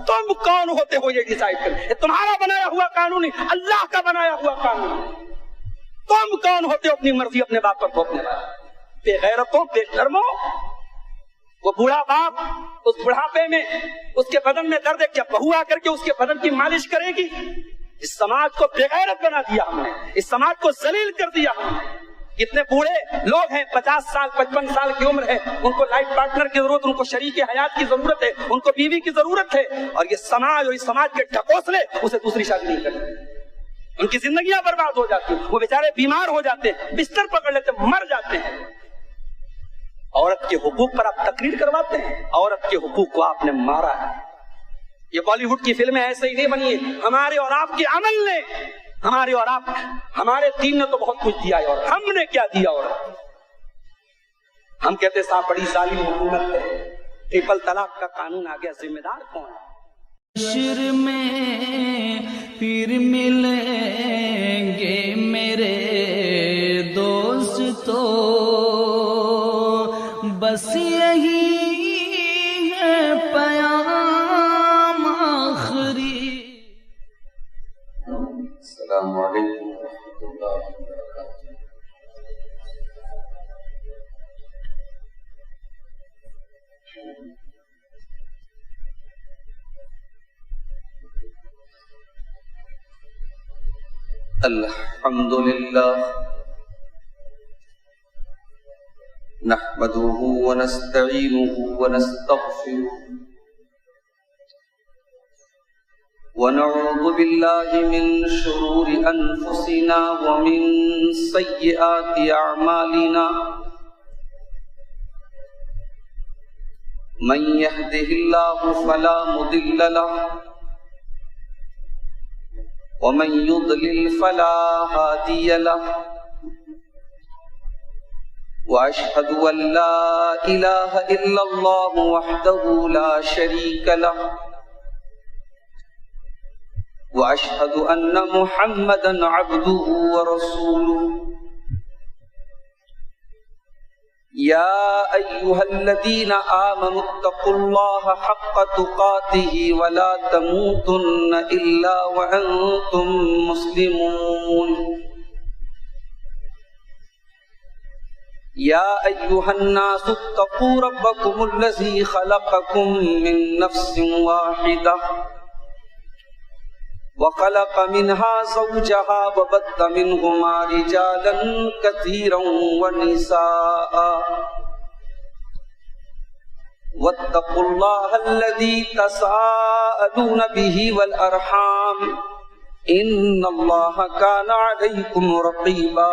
تم کون ہوتے ہو یہ ڈیسائیڈ کریں؟ یہ تمہارا بنایا ہوا قانون نہیں، اللہ کا بنایا ہوا قانون ہے۔ تم کون ہوتے ہو اپنی مرضی اپنے باپ پر تھوپنے والا؟ بے غیرتوں، بے شرموں۔ وہ بوڑھا باپ اس بڑھاپے میں اس کے بدن میں درد ہے، کیا بہو آ کر کے اس کے بدن کی مالش کرے گی؟ اس سماج کو بے غیرت بنا دیا ہم نے، اس سماج کو ذلیل کر دیا ہم نے۔ کتنے بوڑھے لوگ ہیں، 50 سال 55 سال کی عمر ہے، ان کو لائف پارٹنر کی ضرورت، ان کو شریک حیات کی ضرورت ہے، ان کو بیوی کی ضرورت ہے، اور یہ سماج اور اس سماج کے ڈھکوسلے اسے دوسری شادی نہیں کرتے۔ ان کی زندگیاں برباد ہو جاتی ہیں، وہ بیچارے بیمار ہو جاتے ہیں، بستر پکڑ لیتے ہیں، مر جاتے ہیں۔ عورت کے حقوق پر آپ تقریر کرواتے ہیں، عورت کے حقوق کو آپ نے مارا ہے۔ یہ بالی ووڈ کی فلمیں ایسے ہی نہیں بنی ہے، ہمارے اور آپ کے عمل نے، ہمارے اور آپ، ہمارے دین نے تو بہت کچھ دیا ہے، اور ہم نے کیا دیا؟ اور ہم کہتے صاحب بڑی ظالم حکومت ہے، ٹرپل طلاق کا قانون آ گیا، ذمہ دار کون ہے؟ حشر میں پھر ملیں گے میرے دوستو، بس یہی ہے پیام آخری۔ السلام علیکم ورحمۃ اللہ وبرکاتہ۔ الحمد للہ نحمده ونستعینه ونستغفره ونعوذ بالله من شرور أنفسنا ومن سيئات أعمالنا، من يهده الله فلا مضل له ومن يضلل فلا هادي له، وأشهد أن لا إله إلا الله وحده لا شريك له، وأشهد أن محمدًا عبده ورسوله۔ يا أيها الذين آمنوا اتقوا الله حق تقاته ولا تموتن إلا وأنتم مسلمون۔ يا أيها الناس اتقوا ربكم الذي خلقكم من نفس واحدة وخلق منها زوجها وبث منهما رجالا كثيرا ونساء، واتقوا الله الذي تساءلون به والأرحام إن الله كان عليكم رقيبا۔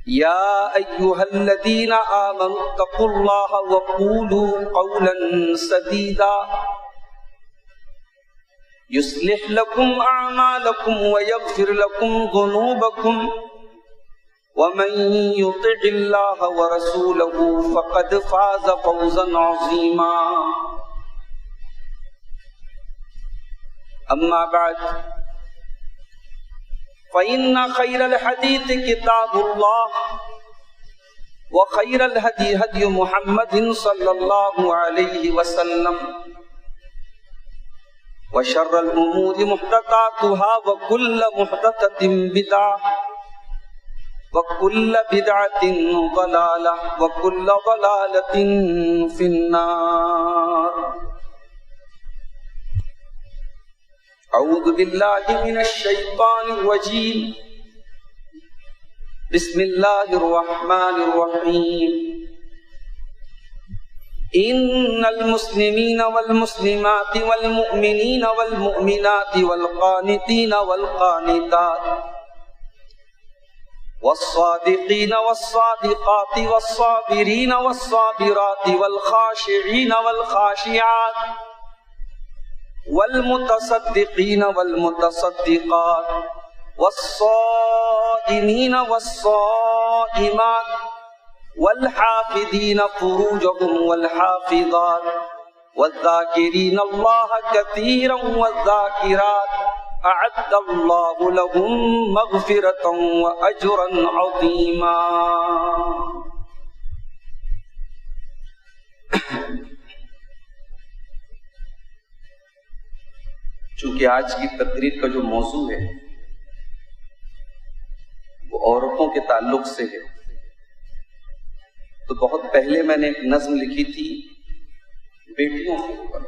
يا أيها الذين آمنوا اتقوا الله وقولوا قولا سديدا يصلح لكم أعمالكم ويغفر لكم ذنوبكم، ومن يطع الله ورسوله فقد فاز فوزا عظيما۔ أما بعد، فإن خير الحديث كتاب الله، وخير الهدي هدي محمد صلى الله عليه وسلم، وشر الأمور محدثاتها وكل محدثة بدعة وكل بدعة ضلالة وكل ضلالة في النار۔ أعوذ بالله من الشيطان الرجيم، بسم الله الرحمن الرحيم۔ إن المسلمين والمسلمات والمؤمنين والمؤمنات والقانتين والقانتات والصادقين والصادقات والصابرين والصابرات والخاشعين والخاشعات والمتصدقين والمتصدقات والصائمين والصائمات والحافظين فروجهم والحافظات والذاكرين الله كثيرا والذاكرات أعد الله لهم مغفرة وأجرا عظيما۔ چونکہ آج کی تقریر کا جو موضوع ہے وہ عورتوں کے تعلق سے ہے، تو بہت پہلے میں نے ایک نظم لکھی تھی بیٹیوں کے اوپر،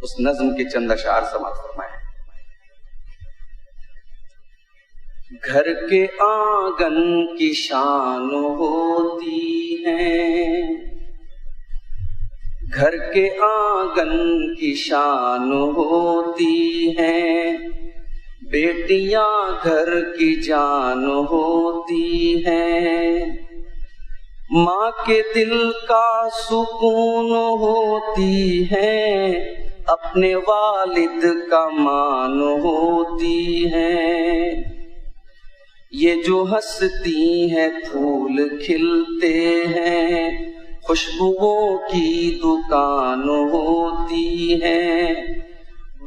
اس نظم کے چند اشعار سماعت فرمائے۔ گھر کے آنگن کی شان ہوتی ہے، گھر کے آنگن کی شان ہوتی ہیں، بیٹیاں گھر کی جان ہوتی ہیں، ماں کے دل کا سکون ہوتی ہیں، اپنے والد کا مان ہوتی ہیں، یہ جو ہنستی ہیں پھول کھلتے ہیں، خوشبوؤں کی دکان ہوتی ہیں،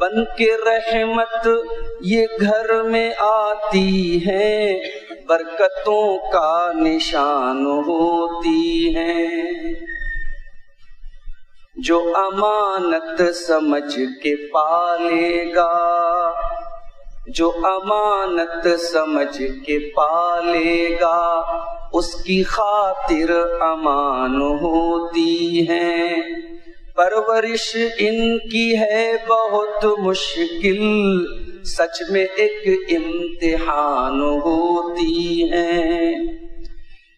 بن کے رحمت یہ گھر میں آتی ہیں، برکتوں کا نشان ہوتی ہیں، جو امانت سمجھ کے پالے گا، جو امانت سمجھ کے پالے گا، اس کی خاطر امان ہوتی ہے، پرورش ان کی ہے بہت مشکل، سچ میں ایک امتحان ہوتی ہے،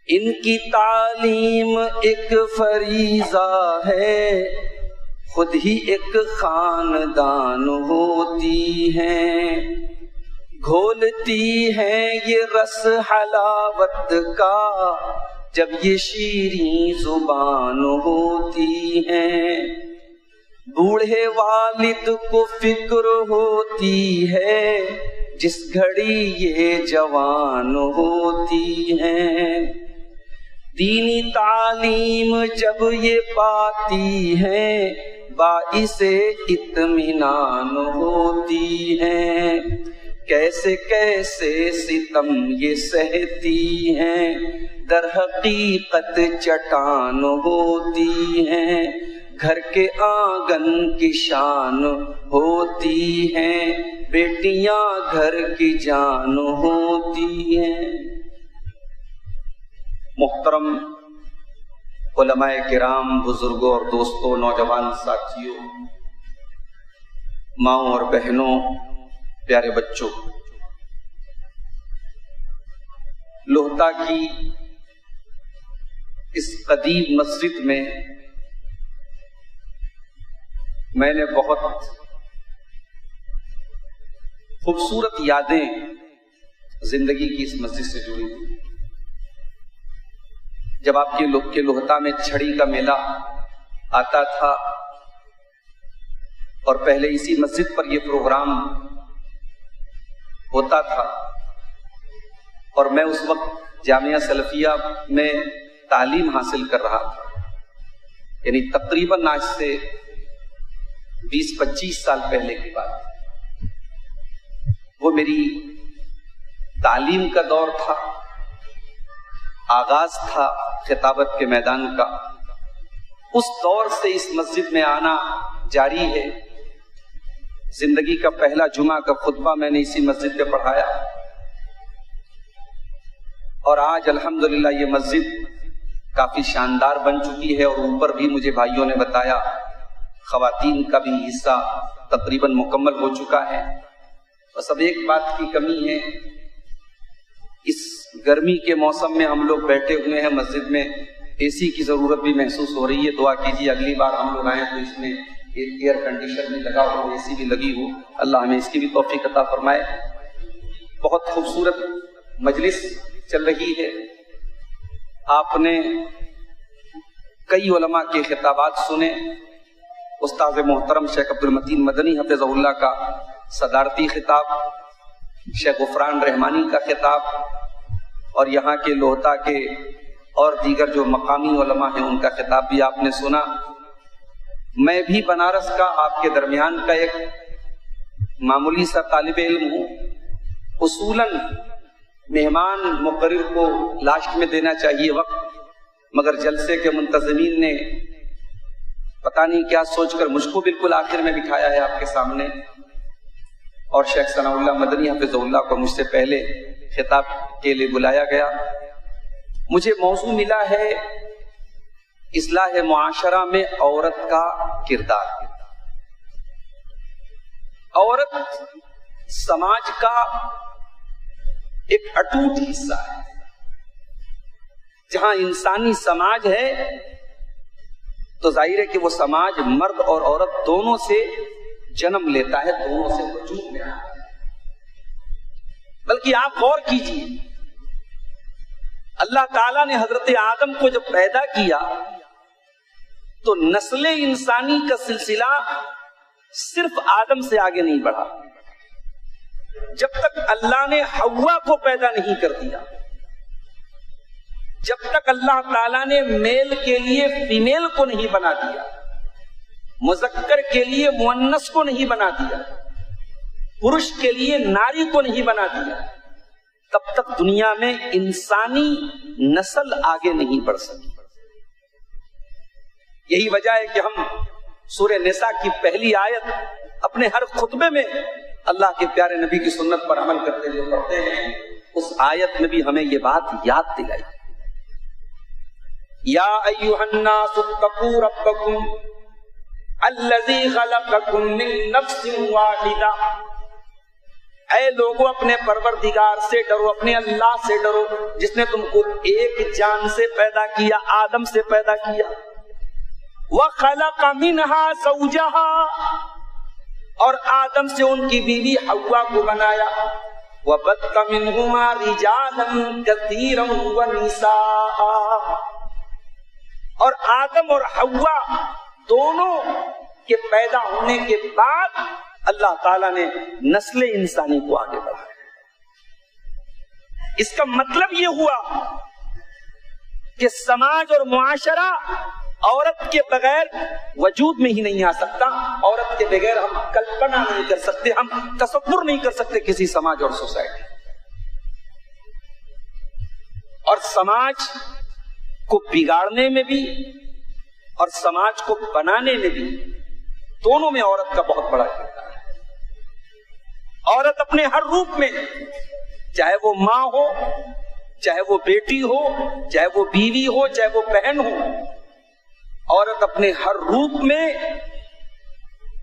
ان کی تعلیم ایک فریضہ ہے، خود ہی ایک خاندان ہوتی ہے، گھولتی ہے یہ رس حلاوت کا، جب یہ شیریں زبان ہوتی ہے، بوڑھے والد کو فکر ہوتی ہے، جس گھڑی یہ جوان ہوتی ہے، دینی تعلیم جب یہ پاتی ہے، باعث اطمینان ہوتی ہے، کیسے کیسے ستم یہ سہتی ہیں، در حقیقت چٹان ہوتی ہیں، گھر کے آنگن کی شان ہوتی ہیں، بیٹیاں گھر کی جان ہوتی ہیں۔ محترم علماء کرام، بزرگوں اور دوستوں، نوجوان ساتھیوں، ماؤں اور بہنوں، پیارے بچوں، لوہتا کی اس قدیم مسجد میں میں نے بہت خوبصورت یادیں زندگی کی اس مسجد سے جڑی تھی۔ جب آپ کے لوہتا میں چھڑی کا میلہ آتا تھا اور پہلے اسی مسجد پر یہ پروگرام ہوتا تھا، اور میں اس وقت جامعہ سلفیہ میں تعلیم حاصل کر رہا تھا، یعنی تقریباً آج سے 20-25 سال پہلے کی بات۔ وہ میری تعلیم کا دور تھا، آغاز تھا خطابت کے میدان کا، اس دور سے اس مسجد میں آنا جاری ہے۔ زندگی کا پہلا جمعہ کا خطبہ میں نے اسی مسجد پہ پڑھایا، اور آج الحمدللہ یہ مسجد کافی شاندار بن چکی ہے، اور اوپر بھی مجھے بھائیوں نے بتایا خواتین کا بھی حصہ تقریباً مکمل ہو چکا ہے۔ بس اب ایک بات کی کمی ہے، اس گرمی کے موسم میں ہم لوگ بیٹھے ہوئے ہیں مسجد میں، اے سی کی ضرورت بھی محسوس ہو رہی ہے۔ دعا کیجیے اگلی بار ہم لوگ آئیں تو اس میں ایئر کنڈیشن بھی لگا ہو، اے سی بھی لگی ہو، اللہ ہمیں اس کی بھی توفیق عطا فرمائے۔ بہت خوبصورت مجلس چل رہی ہے، آپ نے کئی علماء کے خطابات سنے، استاد محترم شیخ عبد المتین مدنی حفظہ اللہ کا صدارتی خطاب، شیخ غفران رحمانی کا خطاب، اور یہاں کے لوہتا کے اور دیگر جو مقامی علماء ہیں ان کا خطاب بھی آپ نے سنا۔ میں بھی بنارس کا آپ کے درمیان کا ایک معمولی سا طالب علم ہوں۔ اصولاً مہمان مقرر کو لاسٹ میں دینا چاہیے وقت، مگر جلسے کے منتظمین نے پتہ نہیں کیا سوچ کر مجھ کو بالکل آخر میں بٹھایا ہے آپ کے سامنے، اور شیخ ثناء اللہ مدنی حفظہ اللہ کو مجھ سے پہلے خطاب کے لیے بلایا گیا۔ مجھے موضوع ملا ہے اصلاح معاشرہ میں عورت کا کردار۔ عورت سماج کا ایک اٹوٹ حصہ ہے۔ جہاں انسانی سماج ہے تو ظاہر ہے کہ وہ سماج مرد اور عورت دونوں سے جنم لیتا ہے، دونوں سے وجود میں آتا ہے۔ بلکہ آپ غور کیجیے، اللہ تعالیٰ نے حضرت آدم کو جب پیدا کیا تو نسل انسانی کا سلسلہ صرف آدم سے آگے نہیں بڑھا، جب تک اللہ نے حوا کو پیدا نہیں کر دیا، جب تک اللہ تعالیٰ نے میل کے لیے فیمیل کو نہیں بنا دیا، مذکر کے لیے مؤنث کو نہیں بنا دیا، پرش کے لیے ناری کو نہیں بنا دیا، تب تک دنیا میں انسانی نسل آگے نہیں بڑھ سکی۔ یہی وجہ ہے کہ ہم سورہ نساء کی پہلی آیت اپنے ہر خطبے میں اللہ کے پیارے نبی کی سنت پر عمل کرتے ہوئے پڑھتے ہیں۔ اس آیت میں بھی ہمیں یہ بات یاد دلائی، یا ایھا الناس اتقوا ربکم الذی خلقکم من نفس واحدہ، اے لوگوں اپنے پروردگار سے ڈرو، اپنے اللہ سے ڈرو جس نے تم کو ایک جان سے پیدا کیا، آدم سے پیدا کیا، وَخَلَقَ مِنْهَا زَوْجَهَا، اور آدم سے ان کی بیوی حوا کو بنایا، وَبَثَّ مِنْهُمَا رِجَالًا كَثِيرًا وَنِسَاءً، اور آدم اور حوا دونوں کے پیدا ہونے کے بعد اللہ تعالیٰ نے نسل انسانی کو آگے بڑھایا۔ اس کا مطلب یہ ہوا کہ سماج اور معاشرہ عورت کے بغیر وجود میں ہی نہیں آ سکتا، عورت کے بغیر ہم کلپنا نہیں کر سکتے، ہم تصور نہیں کر سکتے کسی سماج اور سوسائٹی۔ اور سماج کو بگاڑنے میں بھی اور سماج کو بنانے میں بھی دونوں میں عورت کا بہت بڑا کردار ہے۔ عورت اپنے ہر روپ میں، چاہے وہ ماں ہو، چاہے وہ بیٹی ہو، چاہے وہ بیوی ہو، چاہے وہ بہن ہو، عورت اپنے ہر روپ میں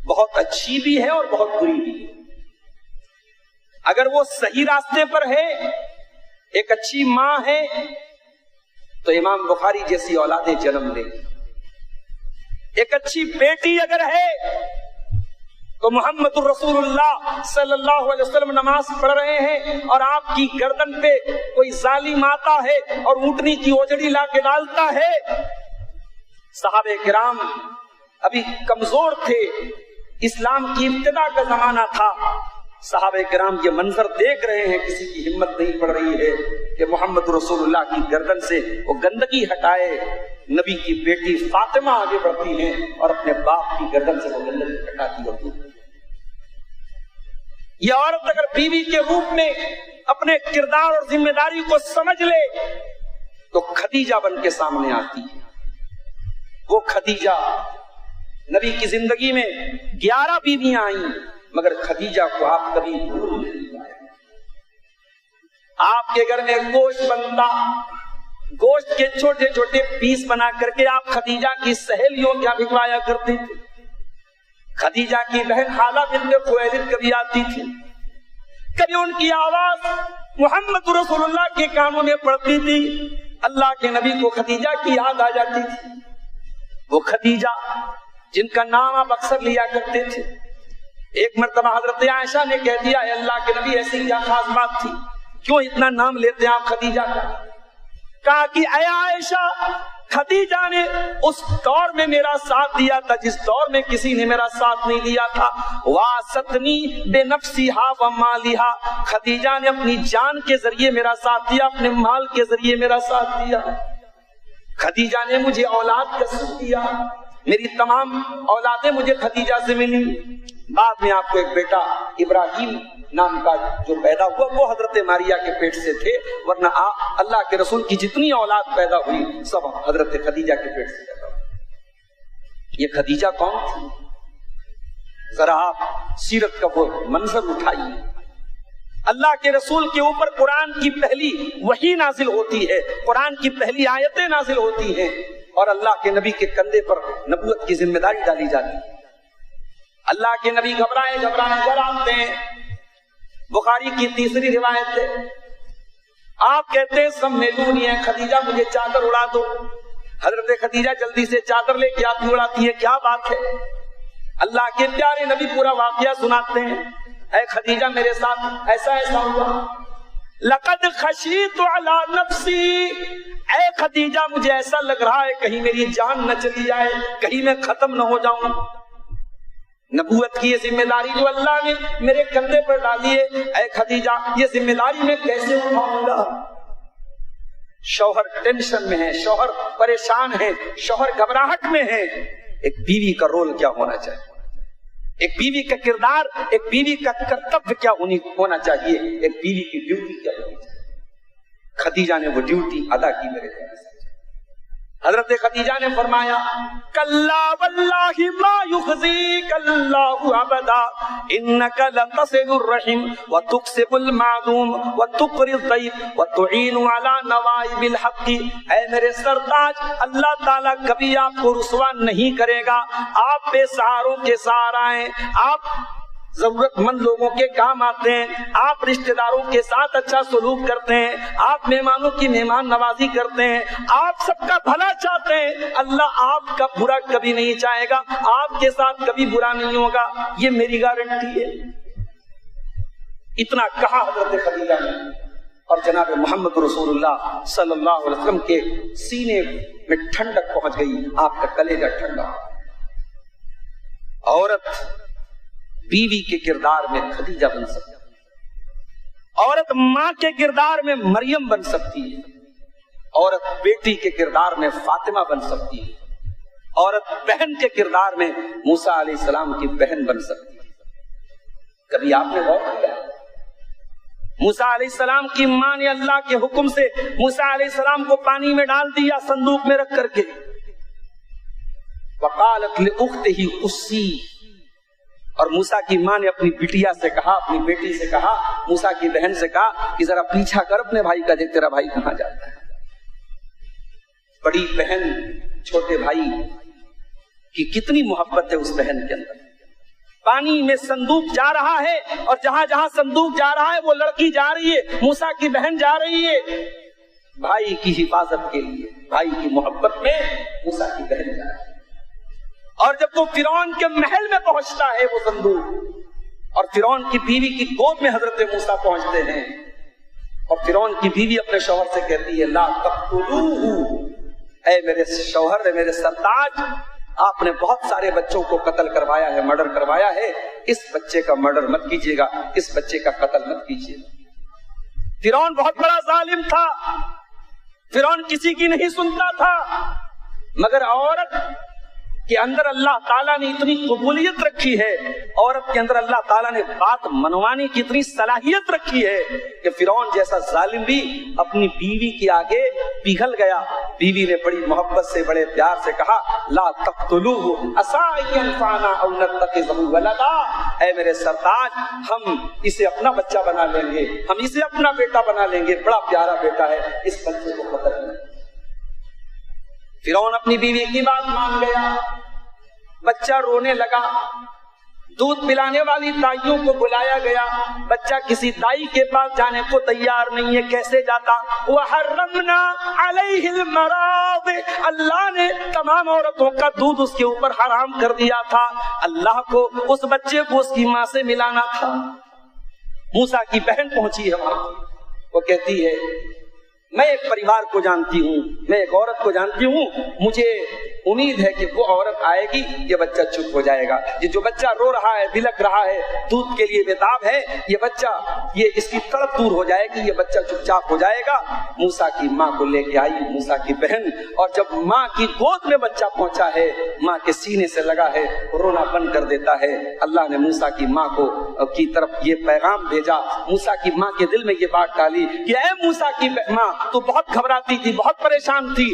بہت اچھی بھی ہے اور بہت بری بھی ہے۔ اگر وہ صحیح راستے پر ہے، ایک اچھی ماں ہے، تو امام بخاری جیسی اولادیں جنم لے گی۔ ایک اچھی بیٹی اگر ہے تو محمد الرسول اللہ صلی اللہ علیہ وسلم نماز پڑھ رہے ہیں اور آپ کی گردن پہ کوئی ظالم آتا ہے اور اونٹنی کی اوجڑی لا کے ڈالتا ہے، صحابہ کرام ابھی کمزور تھے، اسلام کی ابتدا کا زمانہ تھا، صحابہ کرام یہ منظر دیکھ رہے ہیں، کسی کی ہمت نہیں پڑ رہی ہے کہ محمد رسول اللہ کی گردن سے وہ گندگی ہٹائے۔ نبی کی بیٹی فاطمہ آگے بڑھتی ہیں اور اپنے باپ کی گردن سے وہ گندگی ہٹاتی ہوتی ہے۔ یہ عورت اگر بیوی کے روپ میں اپنے کردار اور ذمہ داری کو سمجھ لے تو خدیجہ بن کے سامنے آتی ہے۔ وہ خدیجہ، نبی کی زندگی میں 11 بیویاں آئیں مگر خدیجہ کو آپ کبھی بھول نہیں پائے۔ آپ کے گھر میں گوشت بنتا، گوشت کے چھوٹے چھوٹے پیس بنا کر کے آپ خدیجہ کی سہیلیوں کیا بھجوایا کرتی تھی۔ خدیجہ کی بہن خالہ بنت خویلد کبھی آتی تھی، کبھی ان کی آواز محمد رسول اللہ کے کانوں میں پڑتی تھی، اللہ کے نبی کو خدیجہ کی یاد آ جاتی تھی۔ وہ خدیجہ جن کا نام آپ اکثر لیا کرتے تھے، ایک مرتبہ حضرت عائشہ نے کہہ دیا، اے اللہ کے نبی ایسی کیا خاص بات تھی، کیوں اتنا نام لیتے ہیں آپ خدیجہ کا؟ کہا کہ اے عائشہ، خدیجہ نے اس دور میں میرا ساتھ دیا تھا جس دور میں کسی نے میرا ساتھ نہیں دیا تھا۔ واسطنی بے نفسیہا و مالیہا، خدیجہ نے اپنی جان کے ذریعے میرا ساتھ دیا، اپنے مال کے ذریعے میرا ساتھ دیا۔ خدیجہ نے مجھے اولاد کا سکھ دیا، میری تمام اولادیں مجھے خدیجہ سے ملی۔ بعد میں آپ کو ایک بیٹا ابراہیم نام کا جو پیدا ہوا وہ حضرت ماریہ کے پیٹ سے تھے، ورنہ اللہ کے رسول کی جتنی اولاد پیدا ہوئی سب حضرت خدیجہ کے پیٹ سے پیدا ہوئی۔ یہ خدیجہ کون تھی؟ ذرا آپ سیرت کا وہ منظر اٹھائیے. اللہ کے رسول کے اوپر قرآن کی پہلی وحی نازل ہوتی ہے، قرآن کی پہلی آیتیں نازل ہوتی ہیں، اور اللہ کے نبی کے کندھے پر نبوت کی ذمہ داری ڈالی جاتی ہے. اللہ کے نبی گھبرائے ڈراتے ہیں. بخاری کی تیسری روایت ہے، آپ کہتے ہیں سب میلونی ہے، خدیجہ مجھے چادر اڑا دو. حضرت خدیجہ جلدی سے چادر لے کے آتی اڑاتی ہے. کیا بات ہے؟ اللہ کے پیارے نبی پورا واقعہ سناتے ہیں. اے خدیجہ میرے ساتھ ایسا ہوا. لقد خشیت علی نفسی، اے خدیجہ مجھے ایسا لگ رہا ہے کہیں میری جان نہ چلی جائے، کہیں میں ختم نہ ہو جاؤں. نبوت کی یہ ذمہ داری جو اللہ نے میرے کندھے پر ڈالی ہے، اے خدیجہ یہ ذمہ داری میں کیسے اٹھاؤں گا؟ شوہر ٹینشن میں ہے، شوہر پریشان ہے، شوہر گھبراہٹ میں ہے. ایک بیوی کا رول کیا ہونا چاہیے؟ ایک بیوی کا کردار، ایک بیوی کا کرتویہ کیا ہونا چاہیے؟ ایک بیوی کی ڈیوٹی کیا ہونی چاہیے؟ خدیجہ نے وہ ڈیوٹی ادا کی میرے گھر سے. حضرت خدیجہ نے فرمایا کلا واللہ ما یخزیک اللہ ابدا انک لتصل الرحم وتکسب المعدوم وتقری الضیف وتعین علی نوائب الحق. اے میرے سرتاج، اللہ تعالیٰ کبھی آپ کو رسوا نہیں کرے گا. آپ بے سہاروں کے سہارا ہیں، آپ ضرورت مند لوگوں کے کام آتے ہیں، آپ رشتہ داروں کے ساتھ اچھا سلوک کرتے ہیں، آپ مہمانوں کی مہمان نوازی کرتے ہیں، آپ سب کا بھلا چاہتے ہیں. اللہ آپ کا برا کبھی نہیں چاہے گا، آپ کے ساتھ کبھی برا نہیں ہوگا، یہ میری گارنٹی ہے. اتنا کہا حضرت خدیجہ نے، اور جناب محمد رسول اللہ صلی اللہ علیہ وسلم کے سینے میں ٹھنڈک پہنچ گئی. آپ کا کلیجہ ٹھنڈا. عورت بیوی کے کردار میں خدیجہ بن سکتی ہے، عورت ماں کے کردار میں مریم بن سکتی ہے، عورت بیٹی کے کردار میں فاطمہ بن سکتی ہے، عورت بہن کے کردار میں موسیٰ علیہ السلام کی بہن بن سکتی ہے. کبھی آپ نے غور کیا؟ موسیٰ علیہ السلام کی ماں نے اللہ کے حکم سے موسیٰ علیہ السلام کو پانی میں ڈال دیا صندوق میں رکھ کر کے. وقالت لأختہ قصی، اور موسیٰ کی ماں نے اپنی بٹیا سے کہا، اپنی بیٹی سے کہا، موسیٰ کی بہن سے کہا کہ ذرا پیچھا کر اپنے بھائی کا، دیکھ تیرا بھائی کہاں جاتا ہے. بڑی بہن چھوٹے بھائی کی کتنی محبت ہے اس بہن کے اندر. پانی میں صندوق جا رہا ہے، اور جہاں جہاں صندوق جا رہا ہے وہ لڑکی جا رہی ہے، موسیٰ کی بہن جا رہی ہے بھائی کی حفاظت کے لیے. بھائی کی محبت میں موسیٰ کی بہن جا رہی ہے. اور جب وہ فرعون کے محل میں پہنچتا ہے وہ صندوق، اور فرعون کی بیوی کی گود میں حضرت موسیٰ پہنچتے ہیں، اور فرعون کی بیوی اپنے شوہر سے کہتی ہے لا تقتلوہ، اے میرے شوہر، اے میرے سرتاج، آپ نے بہت سارے بچوں کو قتل کروایا ہے، مرڈر کروایا ہے، اس بچے کا مرڈر مت کیجیے گا، اس بچے کا قتل مت کیجیے گا. فرعون بہت بڑا ظالم تھا، فرعون کسی کی نہیں سنتا تھا، مگر عورت کے اندر اللہ تعالیٰ نے اتنی قبولیت رکھی ہے، عورت کے اندر اللہ تعالیٰ نے بات منوانے کی اتنی صلاحیت رکھی ہے کہ فرعون جیسا ظالم بھی اپنی بیوی کے آگے پگھل گیا. بیوی نے بڑی محبت سے، بڑے پیار سے کہا لا تقتلوہ عسیٰ ان ینفعنا او نتخذہ ولدا، اے میرے سرتاج، ہم اسے اپنا بچہ بنا لیں گے، ہم اسے اپنا بیٹا بنا لیں گے، بڑا پیارا بیٹا ہے، اس بچے کو قتل کریں. فرعون اپنی بیوی کی بات مان گیا، بچہ رونے لگا. دودھ پلانے والی دائیوں کو بلایا گیا، بچہ کسی دائی کے پاس جانے کو تیار نہیں ہے، کیسے جاتا؟ وَحَرَّمْنَا عَلَيْهِ الْمَرَاضِ، اللہ نے تمام عورتوں کا دودھ اس کے اوپر حرام کر دیا تھا. اللہ کو اس بچے کو اس کی ماں سے ملانا تھا. موسیٰ کی بہن پہنچی ہے وہاں، وہ کہتی ہے میں ایک پریوار کو جانتی ہوں، میں ایک عورت کو جانتی ہوں، مجھے امید ہے کہ وہ عورت آئے گی، یہ بچہ چپ ہو جائے گا. یہ جو بچہ رو رہا ہے، بلک رہا ہے، دودھ کے لیے بےتاب ہے، یہ بچہ، یہ اس کی تڑپ دور ہو جائے گی، یہ بچہ چپ چاپ ہو جائے گا. موسیٰ کی ماں کو لے کے آئی موسیٰ کی بہن، اور جب ماں کی گود میں بچہ پہنچا ہے، ماں کے سینے سے لگا ہے، رونا بند کر دیتا ہے. اللہ نے موسیٰ کی ماں کو کی طرف یہ پیغام بھیجا، موسیٰ کی ماں کے دل میں یہ بات ڈالی کہ اے موسیٰ کی ماں، تو بہت گھبراتی تھی، بہت پریشان تھی،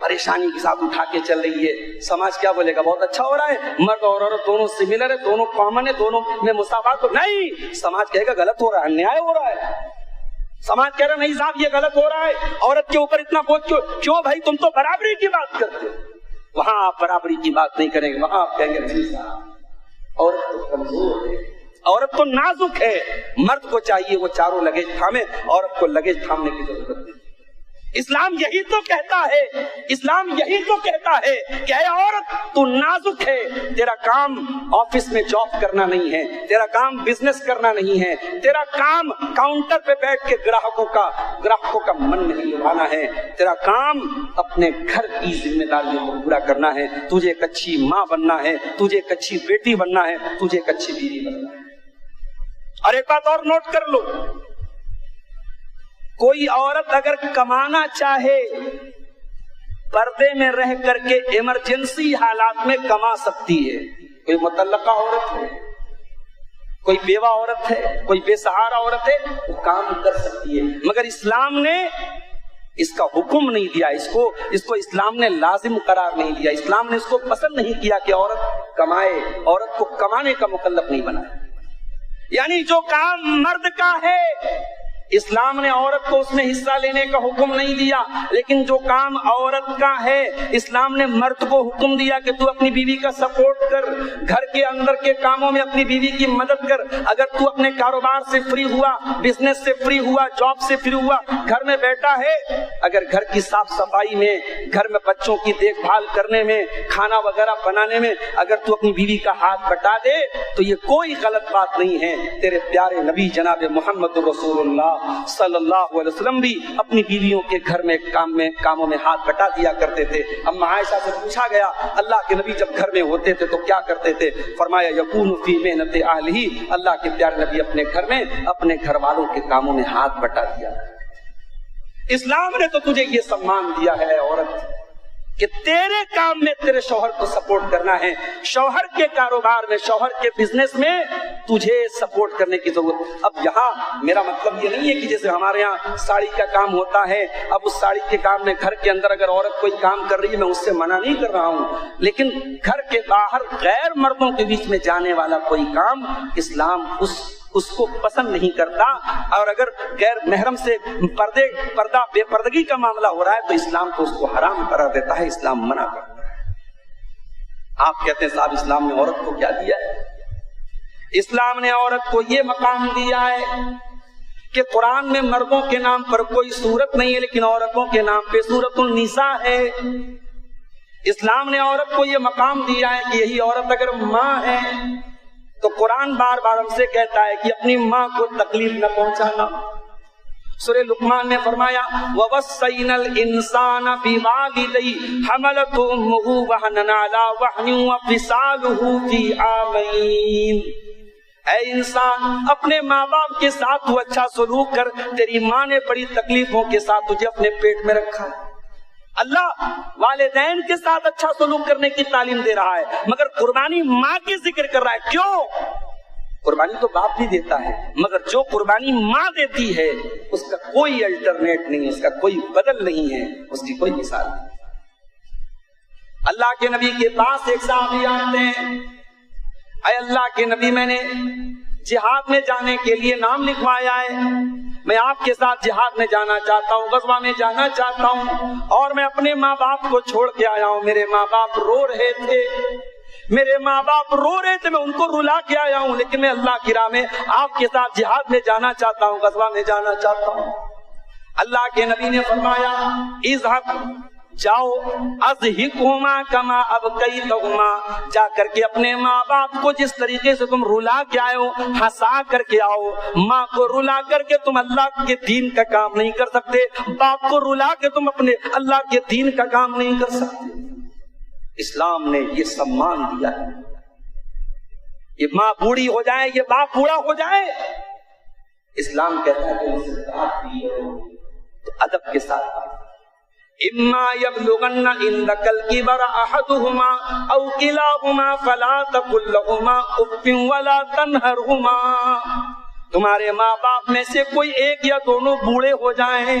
پریشانی کے ساتھ اٹھا کے چل رہی ہے، سماج کیا بولے گا؟ بہت اچھا ہو رہا ہے، مرد اور عورت دونوں سملر ہے، دونوں کامن ہے، دونوں میں مساوات ہو. نہیں، سماج کہے گا غلط ہو رہا ہے، انیائے ہو رہا ہے. سماج کہہ رہا نہیں صاحب یہ غلط ہو رہا ہے، عورت کے اوپر اتنا بوجھ کیوں بھائی؟ تم تو برابری کی بات کرتے ہو. وہاں آپ برابری کی بات نہیں کریں گے، وہاں آپ کہیں گے نہیں صاحب عورت تو کمزور ہے، عورت تو نازک ہے، مرد کو چاہیے وہ چاروں لگیج تھامے، عورت کو لگیج تھامنے کی ضرورت نہیں. اسلام یہی تو کہتا ہے، اسلام یہی تو کہتا ہے کہ اے عورت تو نازک ہے، تیرا کام آفس میں جاب کرنا نہیں ہے، تیرا کام بزنس کرنا نہیں ہے، تیرا کام کاؤنٹر پہ بیٹھ کے گراہکوں کا من نہیں لبھانا ہے، تیرا کام اپنے گھر کی ذمہ داریوں کو پورا کرنا ہے، تجھے ایک اچھی ماں بننا ہے، تجھے ایک اچھی بیٹی بننا ہے، تجھے ایک اچھی بیوی بننا ہے. اور ایک بات اور نوٹ کر لو، کوئی عورت اگر کمانا چاہے پردے میں رہ کر کے ایمرجنسی حالات میں کما سکتی ہے. کوئی مطلقہ عورت ہے، کوئی بیوہ عورت ہے، کوئی بے سہارا عورت ہے، وہ کام کر سکتی ہے. مگر اسلام نے اس کا حکم نہیں دیا، اس کو اسلام نے لازم قرار نہیں دیا. اسلام نے اس کو پسند نہیں کیا کہ عورت کمائے، عورت کو کمانے کا مکلف نہیں بنایا. یعنی جو کام مرد کا ہے اسلام نے عورت کو اس میں حصہ لینے کا حکم نہیں دیا، لیکن جو کام عورت کا ہے اسلام نے مرد کو حکم دیا کہ تو اپنی بیوی کا سپورٹ کر، گھر کے اندر کے کاموں میں اپنی بیوی کی مدد کر. اگر تو اپنے کاروبار سے فری ہوا، بزنس سے فری ہوا، جاب سے فری ہوا، گھر میں بیٹھا ہے، اگر گھر کی صاف صفائی میں، گھر میں بچوں کی دیکھ بھال کرنے میں، کھانا وغیرہ بنانے میں اگر تو اپنی بیوی کا ہاتھ بٹا دے تو یہ کوئی غلط بات نہیں ہے. تیرے پیارے نبی جناب محمد رسول اللہ صلی اللہ علیہ وسلم بھی اپنی بیویوں کے گھر میں کاموں میں ہاتھ بٹا دیا کرتے تھے. اما عائشہ سے پوچھا گیا اللہ کے نبی جب گھر میں ہوتے تھے تو کیا کرتے تھے؟ فرمایا یکون فی محنت اہلہ، اللہ کے پیارے نبی اپنے گھر میں اپنے گھر والوں کے کاموں میں ہاتھ بٹا دیا. اسلام نے تو تجھے یہ سمان دیا ہے عورت کہ تیرے کام میں تیرے شوہر کو سپورٹ کرنا ہے، شوہر کے کاروبار میں، شوہر کے بزنس میں تجھے سپورٹ کرنے کی ضرورت. اب یہاں میرا مطلب یہ نہیں ہے کہ جیسے ہمارے یہاں ساڑی کا کام ہوتا ہے، اب اس ساڑی کے کام میں گھر کے اندر اگر عورت کوئی کام کر رہی ہے میں اس سے منع نہیں کر رہا ہوں، لیکن گھر کے باہر غیر مردوں کے بیچ میں جانے والا کوئی کام اسلام اس کو پسند نہیں کرتا. اور اگر غیر محرم سے بے پردگی کا معاملہ ہو رہا ہے تو اسلام کو اس کو حرام قرار دیتا ہے، اسلام منع کرتا ہے. آپ کہتے ہیں صاحب اسلام نے عورت کو کیا دیا ہے؟ اسلام نے عورت کو یہ مقام دیا ہے کہ قرآن میں مردوں کے نام پر کوئی سورت نہیں ہے لیکن عورتوں کے نام پہ سورۃ النساء ہے. اسلام نے عورت کو یہ مقام دیا ہے کہ یہی عورت اگر ماں ہے تو قرآن بار بار ہم سے کہتا ہے کہ اپنی ماں کو تکلیف نہ پہنچانا. سورہ لقمان میں فرمایا وَوَصَّيْنَا الْإِنسَانَ بِوَالِدَيْهِ حَمَلَتْهُ أُمُّهُ وَهْنًا عَلَىٰ وَهْنٍ وَفِصَالُهُ فِي عَامَيْنِ. اے انسان اپنے ماں باپ کے ساتھ تو اچھا سلوک کر، تیری ماں نے بڑی تکلیفوں کے ساتھ تجھے اپنے پیٹ میں رکھا ہے. اللہ والدین کے ساتھ اچھا سلوک کرنے کی تعلیم دے رہا ہے مگر قربانی ماں کی ذکر کر رہا ہے. کیوں؟ قربانی تو باپ بھی دیتا ہے مگر جو قربانی ماں دیتی ہے اس کا کوئی الٹرنیٹ نہیں، اس کا کوئی بدل نہیں ہے، اس کی کوئی مثال نہیں. اللہ کے نبی کے پاس ایک صحابی آتے ہیں، اے اللہ کے نبی میں نے جہاد میں جانے کے لیے نام لکھوایا ہے، میں آپ کے ساتھ جہاد میں جانا چاہتا ہوں، غزوہ میں جانا چاہتا ہوں، اور میں اپنے ماں باپ کو چھوڑ کے آیا ہوں. میرے ماں باپ رو رہے تھے، میں ان کو رلا کے آیا ہوں، لیکن میں اللہ کی راہ میں آپ کے ساتھ جہاد میں جانا چاہتا ہوں، غزوہ میں جانا چاہتا ہوں. اللہ کے نبی نے فرمایا اذهب، جاؤ، اضحکہما کما ابکیتہما، جا کر کے اپنے ماں باپ کو جس طریقے سے تم رلا کے آئے ہو ہنسا کر کے آؤ. ماں کو رلا کر کے تم اللہ کے دین کا کام نہیں کر سکتے، باپ کو رلا کے تم اپنے اللہ کے دین کا کام نہیں کر سکتے. اسلام نے یہ سمان دیا ہے. یہ ماں بوڑھی ہو جائے، یہ باپ بوڑھا ہو جائے، اسلام کہتا ہے کہ اسے بات بھی ہو تو ادب کے ساتھ. اما یبلغن عندک الکبر احدہما او کلاہما فلا تقل لہما اف ولا تنہرہما. تمہارے ماں باپ میں سے کوئی ایک یا دونوں بوڑھے ہو جائیں،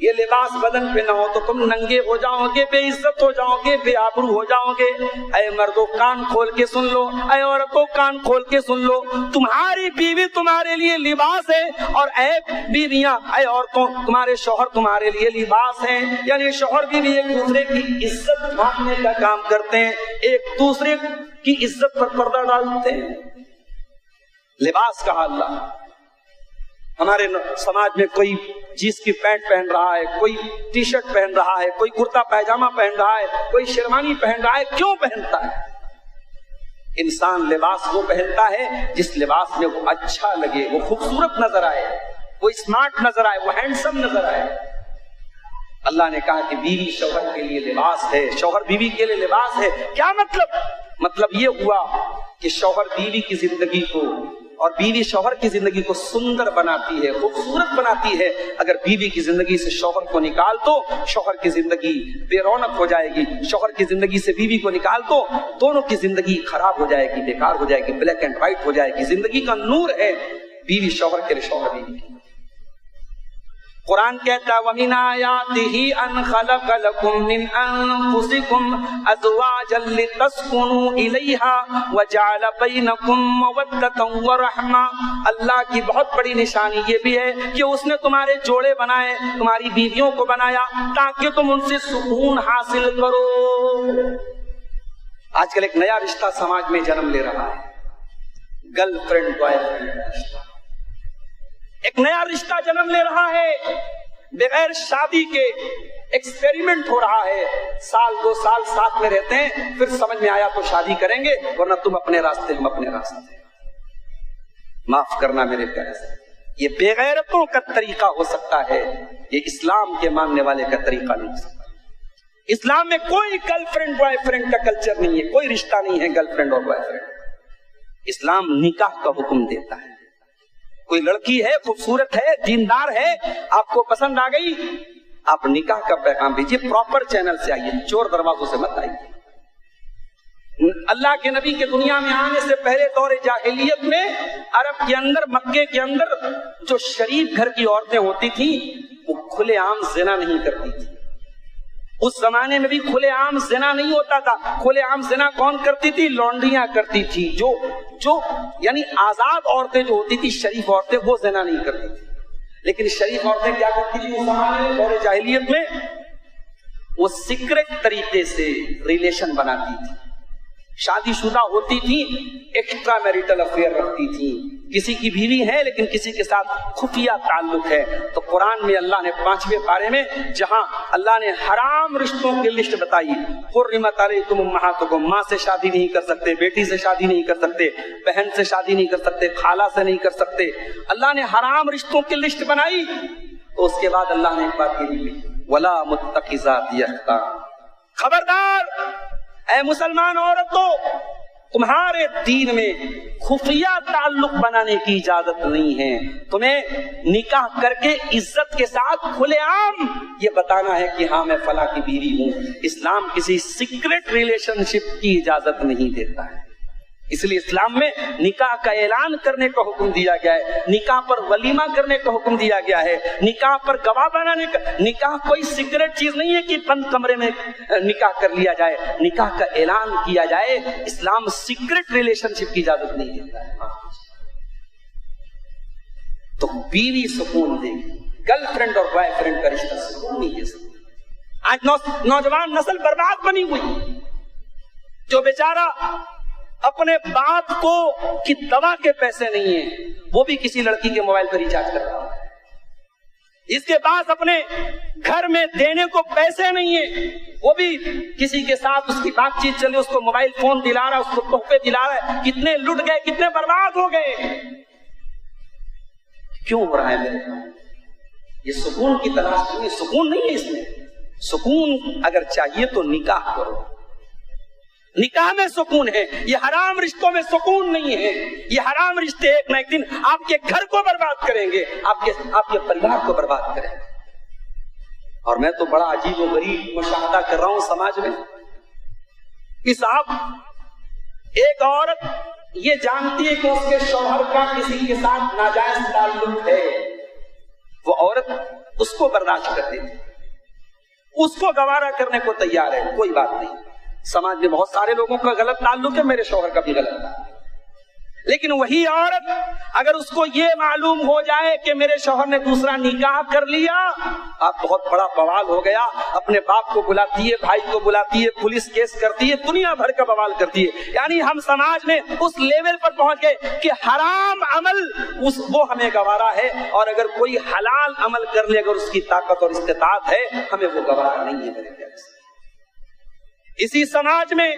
یہ لباس بدن پہ نہ ہو تو تم ننگے ہو جاؤ گے، بے عزت ہو جاؤ گے، بے آبرو ہو جاؤ گے۔ اے مردوں کان کھول کے سن لو، اے عورتوں کان کھول کے سن لو، تمہاری بیوی تمہارے لیے لباس ہے، اور اے بیویاں، اے عورتوں، تمہارے شوہر تمہارے لیے لباس ہیں۔ یعنی شوہر بیوی ایک دوسرے کی عزت ڈھانپنے کا کام کرتے ہیں، ایک دوسرے کی عزت پر پردہ ڈالتے ہیں۔ لباس کہا اللہ۔ ہمارے سماج میں کوئی جینس کی پینٹ پہن رہا ہے، کوئی ٹی شرٹ پہن رہا ہے، کوئی کرتا پیجامہ پہن رہا ہے، کوئی شیروانی پہن رہا ہے۔ کیوں پہنتا ہے؟ انسان لباس وہ پہنتا ہے جس لباس میں وہ اچھا لگے، وہ خوبصورت نظر آئے، وہ اسمارٹ نظر آئے، وہ ہینڈسم نظر آئے۔ اللہ نے کہا کہ بیوی شوہر کے لیے لباس ہے، شوہر بیوی کے لیے لباس ہے۔ کیا مطلب یہ ہوا کہ شوہر بیوی کی زندگی کو اور بیوی شوہر کی زندگی کو سندر بناتی ہے، خوبصورت بناتی ہے۔ اگر بیوی کی زندگی سے شوہر کو نکال دو، شوہر کی زندگی بے رونق ہو جائے گی۔ شوہر کی زندگی سے بیوی کو نکال دو، دونوں کی زندگی خراب ہو جائے گی، بیکار ہو جائے گی، بلیک اینڈ وائٹ ہو جائے گی۔ زندگی کا نور ہے بیوی شوہر کے لیے، شوہر بیوی کے لیے۔ قرآن کہتا ہے وَمِنْ آيَاتِهِ أَنْ خَلَقَ لَكُم مِّنْ أَنفُسِكُمْ أَزْوَاجًا لِتَسْكُنُوا إِلَيْهَا وَجَعَلَ بَيْنَكُم مَّوَدَّةً وَرَحْمَةً۔ اللہ کی بہت بڑی نشانی یہ بھی ہے کہ اس نے تمہارے جوڑے بنائے، تمہاری بیویوں کو بنایا تاکہ تم ان سے سکون حاصل کرو۔ آج کل ایک نیا رشتہ سماج میں جنم لے رہا ہے، گرل فرینڈ بوائے فرینڈ کا رشتہ۔ ایک نیا رشتہ جنم لے رہا ہے، بغیر شادی کے ایکسپیریمنٹ ہو رہا ہے۔ سال 2 سال ساتھ میں رہتے ہیں، پھر سمجھ میں آیا تو شادی کریں گے، ورنہ تم اپنے راستے ہم اپنے راستے۔ معاف کرنا میرے پیارے سے، یہ بے غیرتوں کا طریقہ ہو سکتا ہے، یہ اسلام کے ماننے والے کا طریقہ نہیں ہو سکتا۔ اسلام میں کوئی گرل فرینڈ بوائے فرینڈ کا کلچر نہیں ہے، کوئی رشتہ نہیں ہے گرل فرینڈ اور بوائے فرینڈ۔ اسلام نکاح کا حکم دیتا ہے۔ کوئی لڑکی ہے، خوبصورت ہے، دیندار ہے، آپ کو پسند آ گئی، آپ نکاح کا پیغام بھیجیے، پراپر چینل سے آئیے، چور دروازوں سے مت آئیے۔ اللہ کے نبی کے دنیا میں آنے سے پہلے دور جاہلیت میں عرب کے اندر، مکے کے اندر جو شریف گھر کی عورتیں ہوتی تھیں وہ کھلے عام زنا نہیں کرتی تھی۔ اس زمانے میں بھی کھلے عام زنا نہیں ہوتا تھا۔ کھلے عام زنا کون کرتی تھی؟ لونڈیاں کرتی تھی، جو یعنی آزاد عورتیں جو ہوتی تھی، شریف عورتیں، وہ زنا نہیں کرتی تھی۔ لیکن شریف عورتیں کیا کرتی تھی اس زمانے میں، دور جاہلیت میں؟ وہ سیکرٹ طریقے سے ریلیشن بناتی تھی، شادی شدہ ہوتی تھی، ایکسٹرا میریٹل افیئر رکھتی تھی، کسی کی بیوی ہے لیکن کسی کے ساتھ خفیہ تعلق ہے۔ تو قرآن میں اللہ نے 5ویں پارے میں جہاں اللہ نے حرام رشتوں کی لسٹ بتائی، حرمت علیکم امہاتکم، ماں سے شادی نہیں کر سکتے، بیٹی سے شادی نہیں کر سکتے، بہن سے شادی نہیں کر سکتے، خالہ سے نہیں کر سکتے، اللہ نے حرام رشتوں کی لسٹ بنائی۔ تو اس کے بعد اللہ نے ایک بات کہی، ولا متخذات اخدان، خبردار اے مسلمان عورتوں، تمہارے دین میں خفیہ تعلق بنانے کی اجازت نہیں ہے۔ تمہیں نکاح کر کے عزت کے ساتھ کھلے عام یہ بتانا ہے کہ ہاں میں فلاں کی بیوی ہوں۔ اسلام کسی سیکرٹ ریلیشن شپ کی اجازت نہیں دیتا ہے، اس لیے اسلام میں نکاح کا اعلان کرنے کا حکم دیا گیا ہے، نکاح پر ولیمہ کرنے کا حکم دیا گیا ہے، نکاح پر گواہ بنانے کا۔ نکاح کوئی سیکرٹ چیز نہیں ہے کہ بند کمرے میں نکاح کر لیا جائے، نکاح کا اعلان کیا جائے۔ اسلام سیکرٹ ریلیشن شپ کی اجازت نہیں دیتا ہے۔ تو بیوی سکون دے گی، گرل فرینڈ اور بوائے فرینڈ کا رشتہ سکون نہیں دے سکتا۔ آج نوجوان نسل برباد بنی ہوئی، جو بیچارہ اپنے باپ کو کی دوا کے پیسے نہیں ہیں، وہ بھی کسی لڑکی کے موبائل پر ریچارج کر رہا ہے۔ اس کے پاس اپنے گھر میں دینے کو پیسے نہیں ہیں، وہ بھی کسی کے ساتھ اس کی بات چیت چلے، اس کو موبائل فون دلا رہا ہے، اس کو تحفے دلا رہا ہے۔ کتنے لٹ گئے، کتنے برباد ہو گئے۔ کیوں ہو رہا ہے میرے؟ یہ سکون کی تلاش نہیں، سکون نہیں ہے اس میں۔ سکون اگر چاہیے تو نکاح کرو، نکاح میں سکون ہے۔ یہ حرام رشتوں میں سکون نہیں ہے۔ یہ حرام رشتے ایک نہ ایک دن آپ کے گھر کو برباد کریں گے، آپ کے پریوار کو برباد کریں گے۔ اور میں تو بڑا عجیب و غریب مشاہدہ کر رہا ہوں سماج میں کہ صاحب، ایک عورت یہ جانتی ہے کہ اس کے شوہر کا کسی کے ساتھ ناجائز تعلق ہے، وہ عورت اس کو برداشت کرتی تھی, اس کو گوارا کرنے کو تیار ہے, کوئی بات نہیں. سماج میں بہت سارے لوگوں کا غلط تعلق ہے, میرے شوہر کا بھی غلط تعلق, لیکن وہی عورت اگر اس کو یہ معلوم ہو جائے کہ میرے شوہر نے دوسرا نکاح کر لیا, اب بہت بڑا بوال ہو گیا. اپنے باپ کو بلاتی ہے, بھائی کو بلاتی ہے, پولیس کیس کرتی ہے, دنیا بھر کا بوال کرتی ہے. یعنی ہم سماج میں اس لیول پر پہنچ گئے کہ حرام عمل وہ ہمیں گوارا ہے, اور اگر کوئی حلال عمل کر لے, اگر اس کی طاقت اور استطاعت ہے, ہمیں وہ گوارا نہیں ہے. میرے پیارے سے اسی سماج میں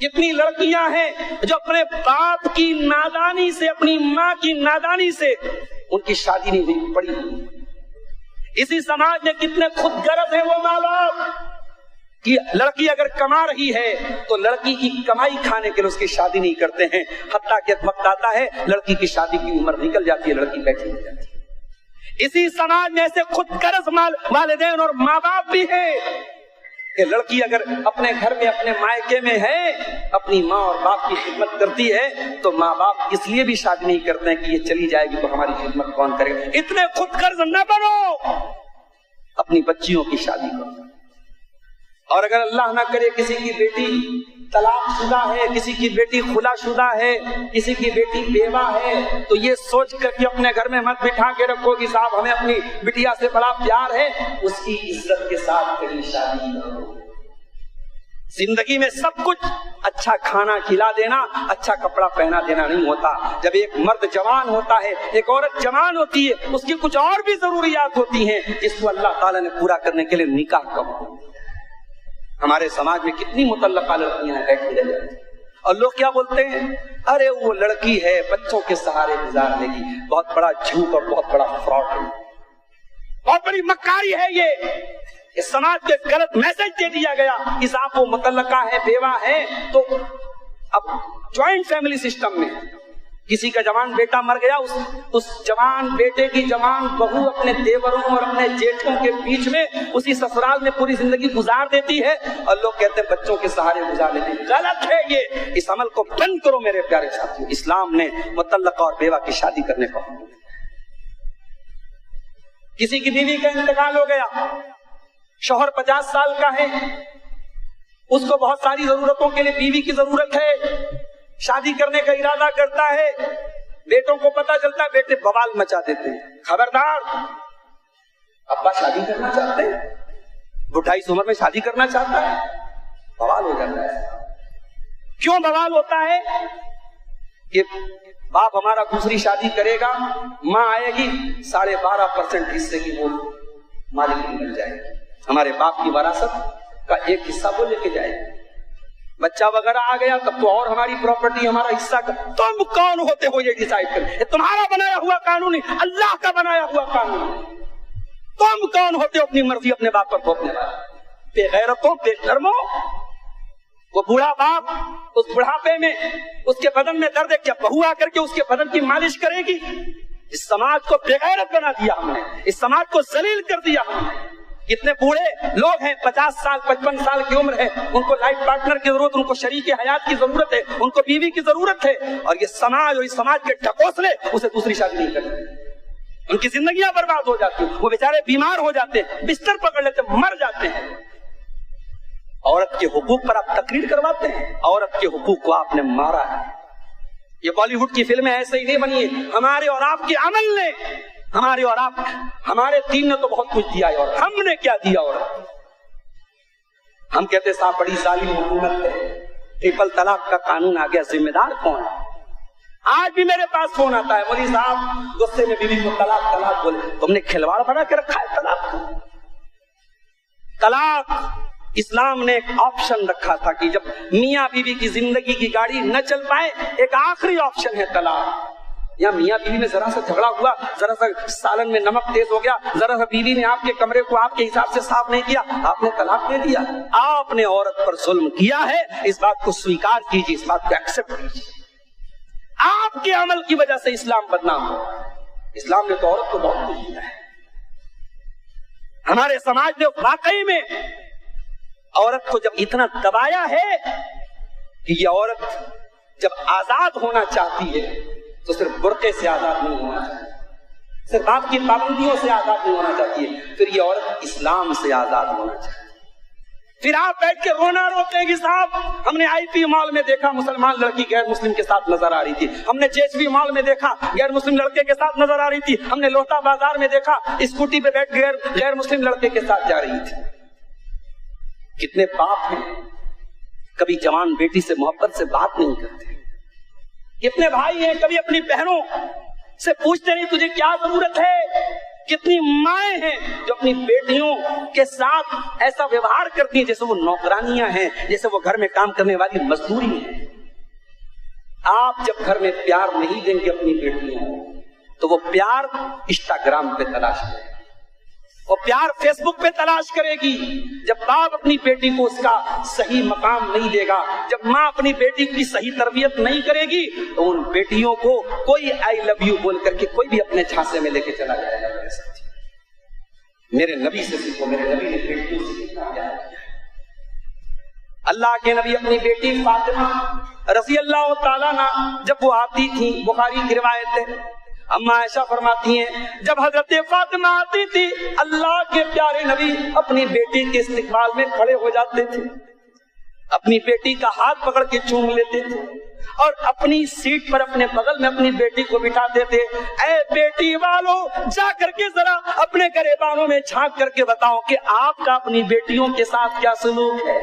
کتنی لڑکیاں ہیں جو اپنے باپ کی نادانی سے, اپنی ماں کی نادانی سے ان کی شادی نہیں ہوئی پڑی. اسی سماج میں کتنے خود غرض ہیں وہ ماں باپ کہ لڑکی اگر کما رہی ہے تو لڑکی کی کمائی کھانے کے لیے اس کی شادی نہیں کرتے ہیں, حتیٰ کہ وقت آتا ہے لڑکی کی شادی کی عمر نکل جاتی ہے, لڑکی بیٹھی ہو جاتی ہے. اسی سماج میں ایسے خود غرض والدین اور ماں باپ بھی ہیں کہ لڑکی اگر اپنے گھر میں, اپنے مائکے میں ہے, اپنی ماں اور باپ کی خدمت کرتی ہے, تو ماں باپ اس لیے بھی شادی نہیں کرتے ہیں کہ یہ چلی جائے گی تو ہماری خدمت کون کرے گا. اتنے خود غرض نہ بنو, اپنی بچیوں کی شادی کرو. اور اگر اللہ نہ کرے کسی کی بیٹی طلاق شدہ ہے, کسی کی بیٹی خلا شدہ ہے, کسی کی بیٹی بیوہ ہے, تو یہ سوچ کر کہ اپنے گھر میں مت بٹھا کے رکھو کہ صاحب ہمیں اپنی بٹیا سے بڑا پیار ہے, اس کی عزت کے ساتھ کہیں شادی کرو. زندگی میں سب کچھ اچھا کھانا کھلا دینا, اچھا کپڑا پہنا دینا نہیں ہوتا. جب ایک مرد جوان ہوتا ہے, ایک عورت جوان ہوتی ہے, اس کی کچھ اور بھی ضروریات ہوتی ہیں جس کو اللہ تعالیٰ نے پورا کرنے کے لیے نکاح کرو. ہمارے سماج میں کتنی مطلقہ لڑکیاں ہیں بیٹھی رہ جاتی, اور لوگ کیا بولتے ہیں, ارے وہ لڑکی ہے بچوں کے سہارے گزار لے گی. بہت بڑا جھوٹ اور بہت بڑا فراڈ ہے, بہت بڑی مکاری ہے. یہ سماج کے غلط میسج دے دیا گیا کہ صاحب وہ مطلقہ ہے, بیوہ ہے. تو اب جوائنٹ فیملی سسٹم میں کسی کا جوان بیٹا مر گیا, اس جوان بیٹے کی جوان بہو اپنے دیوروں اور اپنے جیٹھوں کے بیچ میں اسی سسرال میں پوری زندگی گزار دیتی ہے, اور لوگ کہتے ہیں بچوں کے سہارے گزار لیتے ہیں. غلط ہے یہ, اس عمل کو بند کرو میرے پیارے ساتھیوں. اسلام نے مطلقہ اور بیوہ کی شادی کرنے کو حکم دیا. کسی کی بیوی کا انتقال ہو گیا, شوہر 50 سال کا ہے, اس کو بہت ساری ضرورتوں کے لیے بیوی کی ضرورت ہے, شادی کرنے کا ارادہ کرتا ہے, بیٹوں کو پتا چلتا ہے, بیٹے بوال مچا دیتے ہیں, خبردار ابا شادی کرنا چاہتے ہیں, 28 عمر میں شادی کرنا چاہتا ہے, بوال ہو جاتا ہے. کیوں بوال ہوتا ہے کہ باپ ہمارا دوسری شادی کرے گا, ماں آئے گی 12.5% حصے کی وہ مالک مل جائے گی, ہمارے باپ کی وراثت کا ایک حصہ وہ لے کے جائے گی. بچہ وغیرہ آ گیا تب تو اور ہماری پراپرٹی, ہمارا حصہ. تم کون ہوتے ہو یہ ڈیسائیڈ کریں؟ تمہارا بنایا ہوا قانون نہیں, اللہ کا بنایا ہوا قانون. تم کون ہوتے ہو اپنی مرضی اپنے باپ پر تھوپنے والا؟ بے غیرتوں, بے شرموں. وہ بوڑھا باپ اس بڑھاپے میں اس کے بدن میں درد ہے, کیا بہو آ کر کے اس کے بدن کی مالش کرے گی؟ اس سماج کو بے غیرت بنا دیا ہم نے, اس سماج کو ذلیل کر دیا ہم نے. کتنے بوڑھے لوگ ہیں, 50 سال 55 سال کی عمر ہے, ان کو لائف پارٹنر کی ضرورت, ان کو شریک حیات کی ضرورت ہے, ان کو بیوی کی ضرورت ہے, اور یہ سماج اور اس سماج کے ڈھکوسلے اسے دوسری شادی نہیں کرتے. ان کی زندگیاں برباد ہو جاتی ہیں, وہ بیچارے بیمار ہو جاتے ہیں, بستر پکڑ لیتے, مر جاتے ہیں. عورت کے حقوق پر آپ تقریر کرواتے ہیں, عورت کے حقوق کو آپ نے مارا ہے. یہ بالی ووڈ کی فلمیں ایسے ہی نہیں بنی ہے, ہمارے اور آپ کے عمل نے, ہمارے اور آپ, ہمارے دین نے تو بہت کچھ دیا ہے, اور ہم نے کیا دیا؟ اور ہم کہتے صاحب بڑی ظالم حکومت ہے, ٹرپل طلاق کا قانون آ گیا, ذمہ دار کون ہے؟ آج بھی میرے پاس فون آتا ہے, مولوی صاحب غصے میں بیوی کو طلاق بولے. تم نے کھلواڑ بنا کے رکھا ہے طلاق کا. طلاق اسلام نے ایک آپشن رکھا تھا کہ جب میاں بیوی کی زندگی کی گاڑی نہ چل پائے, ایک آخری آپشن ہے طلاق. یا میاں بیوی میں ذرا سا جھگڑا ہوا, ذرا سا سالن میں نمک تیز ہو گیا, ذرا سا بیوی نے آپ کے کمرے کو آپ کے حساب سے صاف نہیں کیا, آپ نے طلاق دے دیا. آپ نے عورت پر ظلم کیا ہے, اس بات کو سویکار کیجیے, اس بات کو ایکسپٹ کیجیے. آپ کے عمل کی وجہ سے اسلام بدنام ہو. اسلام نے تو عورت کو بہت کچھ دیا ہے. ہمارے سماج نے واقعی میں عورت کو جب اتنا دبایا ہے کہ یہ عورت جب آزاد ہونا چاہتی ہے تو صرف برقعے سے آزاد نہیں ہونا چاہتی, صرف باپ کی پابندیوں سے آزاد نہیں ہونا چاہتی ہے، پھر یہ عورت اسلام سے آزاد ہونا چاہتی ہے۔ پھر آپ بیٹھ کے رونا روتے ہیں کہ صاحب ہم نے آئی پی مال میں دیکھا مسلمان لڑکی غیر مسلم کے ساتھ نظر آ رہی تھی، ہم نے جے ایس بی مال میں دیکھا غیر مسلم لڑکے کے ساتھ نظر آ رہی تھی، ہم نے لوٹا بازار میں دیکھا اسکوٹی پہ بیٹھ غیر مسلم لڑکے کے ساتھ جا رہی تھی۔ کتنے باپ ہیں کبھی جوان بیٹی سے محبت سے بات نہیں کرتے، کتنے بھائی ہیں کبھی اپنی بہنوں سے پوچھتے نہیں تجھے کیا ضرورت ہے، کتنی مائیں ہیں جو اپنی بیٹیوں کے ساتھ ایسا ویوہار کرتی ہیں جیسے وہ نوکرانیاں ہیں، جیسے وہ گھر میں کام کرنے والی مزدوری ہیں۔ آپ جب گھر میں پیار نہیں دیں گے اپنی بیٹیوں تو وہ پیار انسٹاگرام پہ تلاش کرے گی، وہ پیار فیس بک پہ تلاش کرے گی۔ جب باپ اپنی بیٹی کو اس کا صحیح مقام نہیں دے گا، جب ماں اپنی بیٹی کی صحیح تربیت نہیں کرے گی تو ان بیٹیوں کو کوئی آئی لو یو بول کر کے کوئی بھی اپنے جھانسے میں لے کے چلا جائے گا۔ میرے نبی سے سیکھو، میرے نبی نے بیٹیوں سے سیکھا کیا ہے۔ اللہ کے نبی اپنی بیٹی فاطمہ رضی اللہ تعالیٰ عنہ جب وہ آتی تھی، بخاری کی روایت ہے، اما عائشہ فرماتی ہیں جب حضرت فاطمہ آتی تھی اللہ کے پیارے نبی اپنی بیٹی کے استقبال میں کھڑے ہو جاتے تھے، اپنی بیٹی کا ہاتھ پکڑ کے چوم لیتے تھے اور اپنی سیٹ پر اپنے بغل میں اپنی بیٹی کو بٹھاتے تھے۔ اے بیٹی والو جا کر کے ذرا اپنے گریبانوں میں جھانک کر کے بتاؤ کہ آپ کا اپنی بیٹیوں کے ساتھ کیا سلوک ہے۔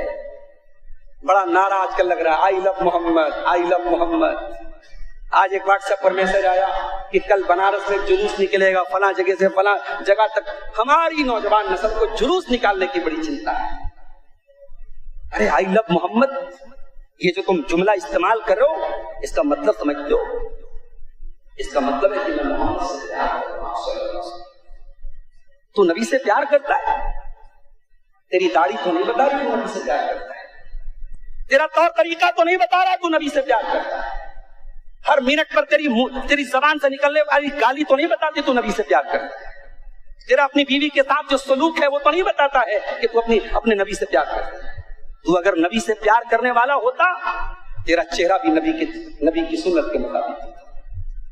بڑا نعرہ آج کل لگ رہا ہے، آئی لو محمد، آئی لو محمد۔ آج ایک واٹس ایپ پر میسج آیا کہ کل بنارس سے جلوس نکلے گا، فلاں جگہ سے فلاں جگہ تک۔ ہماری نوجوان نسل کو جلوس نکالنے کی بڑی چنتا ہے۔ ارے آئی لو محمد یہ جو تم جملہ استعمال کر رہے ہو اس کا مطلب سمجھتے ہو؟ اس کا مطلب ہے کہ میں محمد سے پیار کرتا ہوں۔ تو نبی سے پیار کرتا ہے؟ تیری داڑھی تو نہیں بتا رہی تو نبی سے پیار کرتا ہے، تیرا طور طریقہ تو نہیں بتا رہا تو نبی سے پیار کرتا ہے، ہر منٹ پر تیری زبان سے نکلنے والی گالی تو نہیں بتاتی تو نبی سے پیار کرتا ہے، تیرا اپنی بیوی کے ساتھ جو سلوک ہے وہ تو نہیں بتاتا ہے کہ تو اپنے نبی سے پیار کرتا ہے۔ تو اگر نبی سے پیار کرنے والا ہوتا تیرا چہرہ بھی نبی کی سنت کے مطابق ہوتا،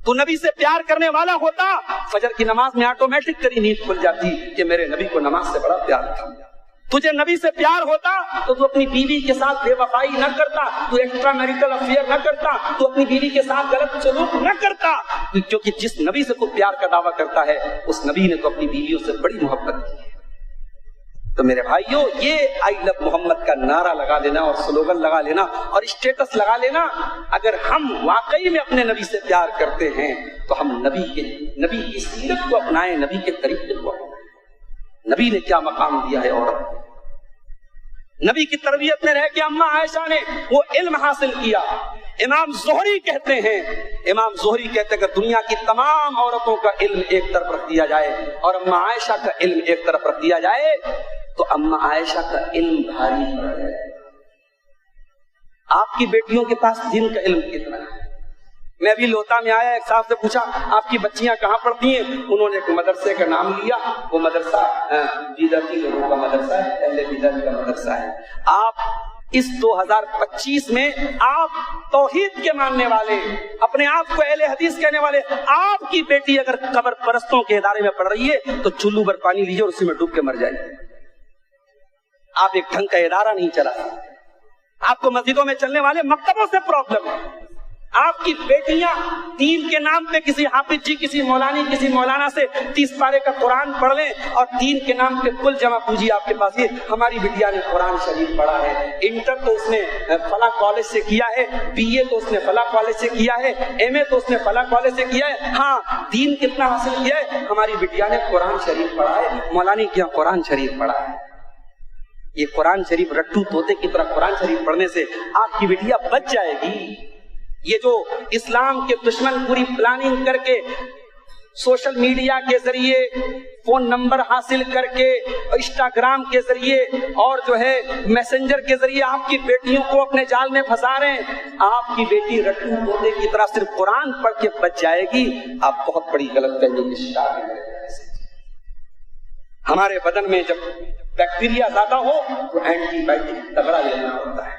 تو نبی سے پیار کرنے والا ہوتا فجر کی نماز میں آٹومیٹک تیری نیند کھل جاتی کہ میرے نبی کو نماز سے بڑا پیار تھا۔ تجھے نبی سے پیار ہوتا تو تو اپنی بیوی کے ساتھ بے وفائی نہ کرتا، تو ایکسٹرا میریٹل افیئر نہ کرتا، تو اپنی بیوی کے ساتھ غلط سلوک نہ کرتا، کیونکہ جس نبی سے تو پیار کا دعویٰ کرتا ہے اس نبی نے تو اپنی بیویوں سے بڑی محبت کی ہے۔ تو میرے بھائیوں یہ آئی لو محمد کا نعرہ لگا لینا اور سلوگن لگا لینا اور اسٹیٹس لگا لینا، اگر ہم واقعی میں اپنے نبی سے پیار کرتے ہیں تو ہم نبی کی سیرت کو اپنائیں، نبی کے طریقے کو اپنائیں۔ نبی نے کیا مقام دیا ہے عورت کو؟ نبی کی تربیت میں رہ کے اما عائشہ نے وہ علم حاصل کیا۔ امام زہری کہتے ہیں اگر دنیا کی تمام عورتوں کا علم ایک طرف رکھ دیا جائے اور اما عائشہ کا علم ایک طرف رکھ دیا جائے تو اما عائشہ کا علم بھاری پڑ جائے۔ آپ کی بیٹیوں کے پاس دین کا علم کتنا ہے؟ میں ابھی لوتا میں آیا، ایک صاحب سے پوچھا آپ کی بچیاں کہاں پڑھتی ہیں؟ انہوں نے ایک مدرسے کا نام لیا، وہ مدرسہ بیدرتی لوگوں کا مدرسہ ہے، اہل بیدرتی کا مدرسہ ہے۔ آپ اس 2025 میں آپ توحید کے ماننے والے، اپنے آپ کو اہل حدیث کہنے والے، آپ کی بیٹی اگر قبر پرستوں کے ادارے میں پڑھ رہی ہے تو چلو بھر پانی لیجیے اور اسی میں ڈوب کے مر جائے۔ آپ ایک ڈھنگ کا ادارہ نہیں چلا سکتے۔ آپ کو مسجدوں میں چلنے والے مکتبوں سے پرابلم ہے۔ آپ کی بیٹیاں دین کے نام پہ کسی حافظ جی، کسی مولانا سے 30 پارے کا قرآن پڑھ لیں اور دین کے نام پہ کل جمع پوجی آپ کے پاس یہ ہماری بٹیا نے قرآن شریف پڑھا ہے، انٹر تو اس نے فلاں کالج سے کیا ہے، بی اے تو اس نے فلاں کالج سے کیا ہے، ایم اے تو اس نے فلاں کالج سے کیا ہے، ہاں دین کتنا حاصل کیا ہے؟ ہماری بٹیا نے قرآن شریف پڑھا ہے، مولانا کیا قرآن شریف پڑھا ہے۔ یہ قرآن شریف رٹو طوطے کی طرح قرآن شریف پڑھنے سے آپ کی بٹیا بچ جائے گی۔ یہ جو اسلام کے دشمن پوری پلاننگ کر کے سوشل میڈیا کے ذریعے فون نمبر حاصل کر کے انسٹاگرام کے ذریعے اور جو ہے میسنجر کے ذریعے آپ کی بیٹیوں کو اپنے جال میں پھنسا رہے ہیں، آپ کی بیٹی رٹو طوطے کی طرح صرف قرآن پڑھ کے بچ جائے گی۔ آپ بہت بڑی غلط فہمی کی شکار ہیں۔ ہمارے بدن میں جب بیکٹیریا زیادہ ہو تو اینٹی بائیوٹک تگڑا لینا ہوتا ہے۔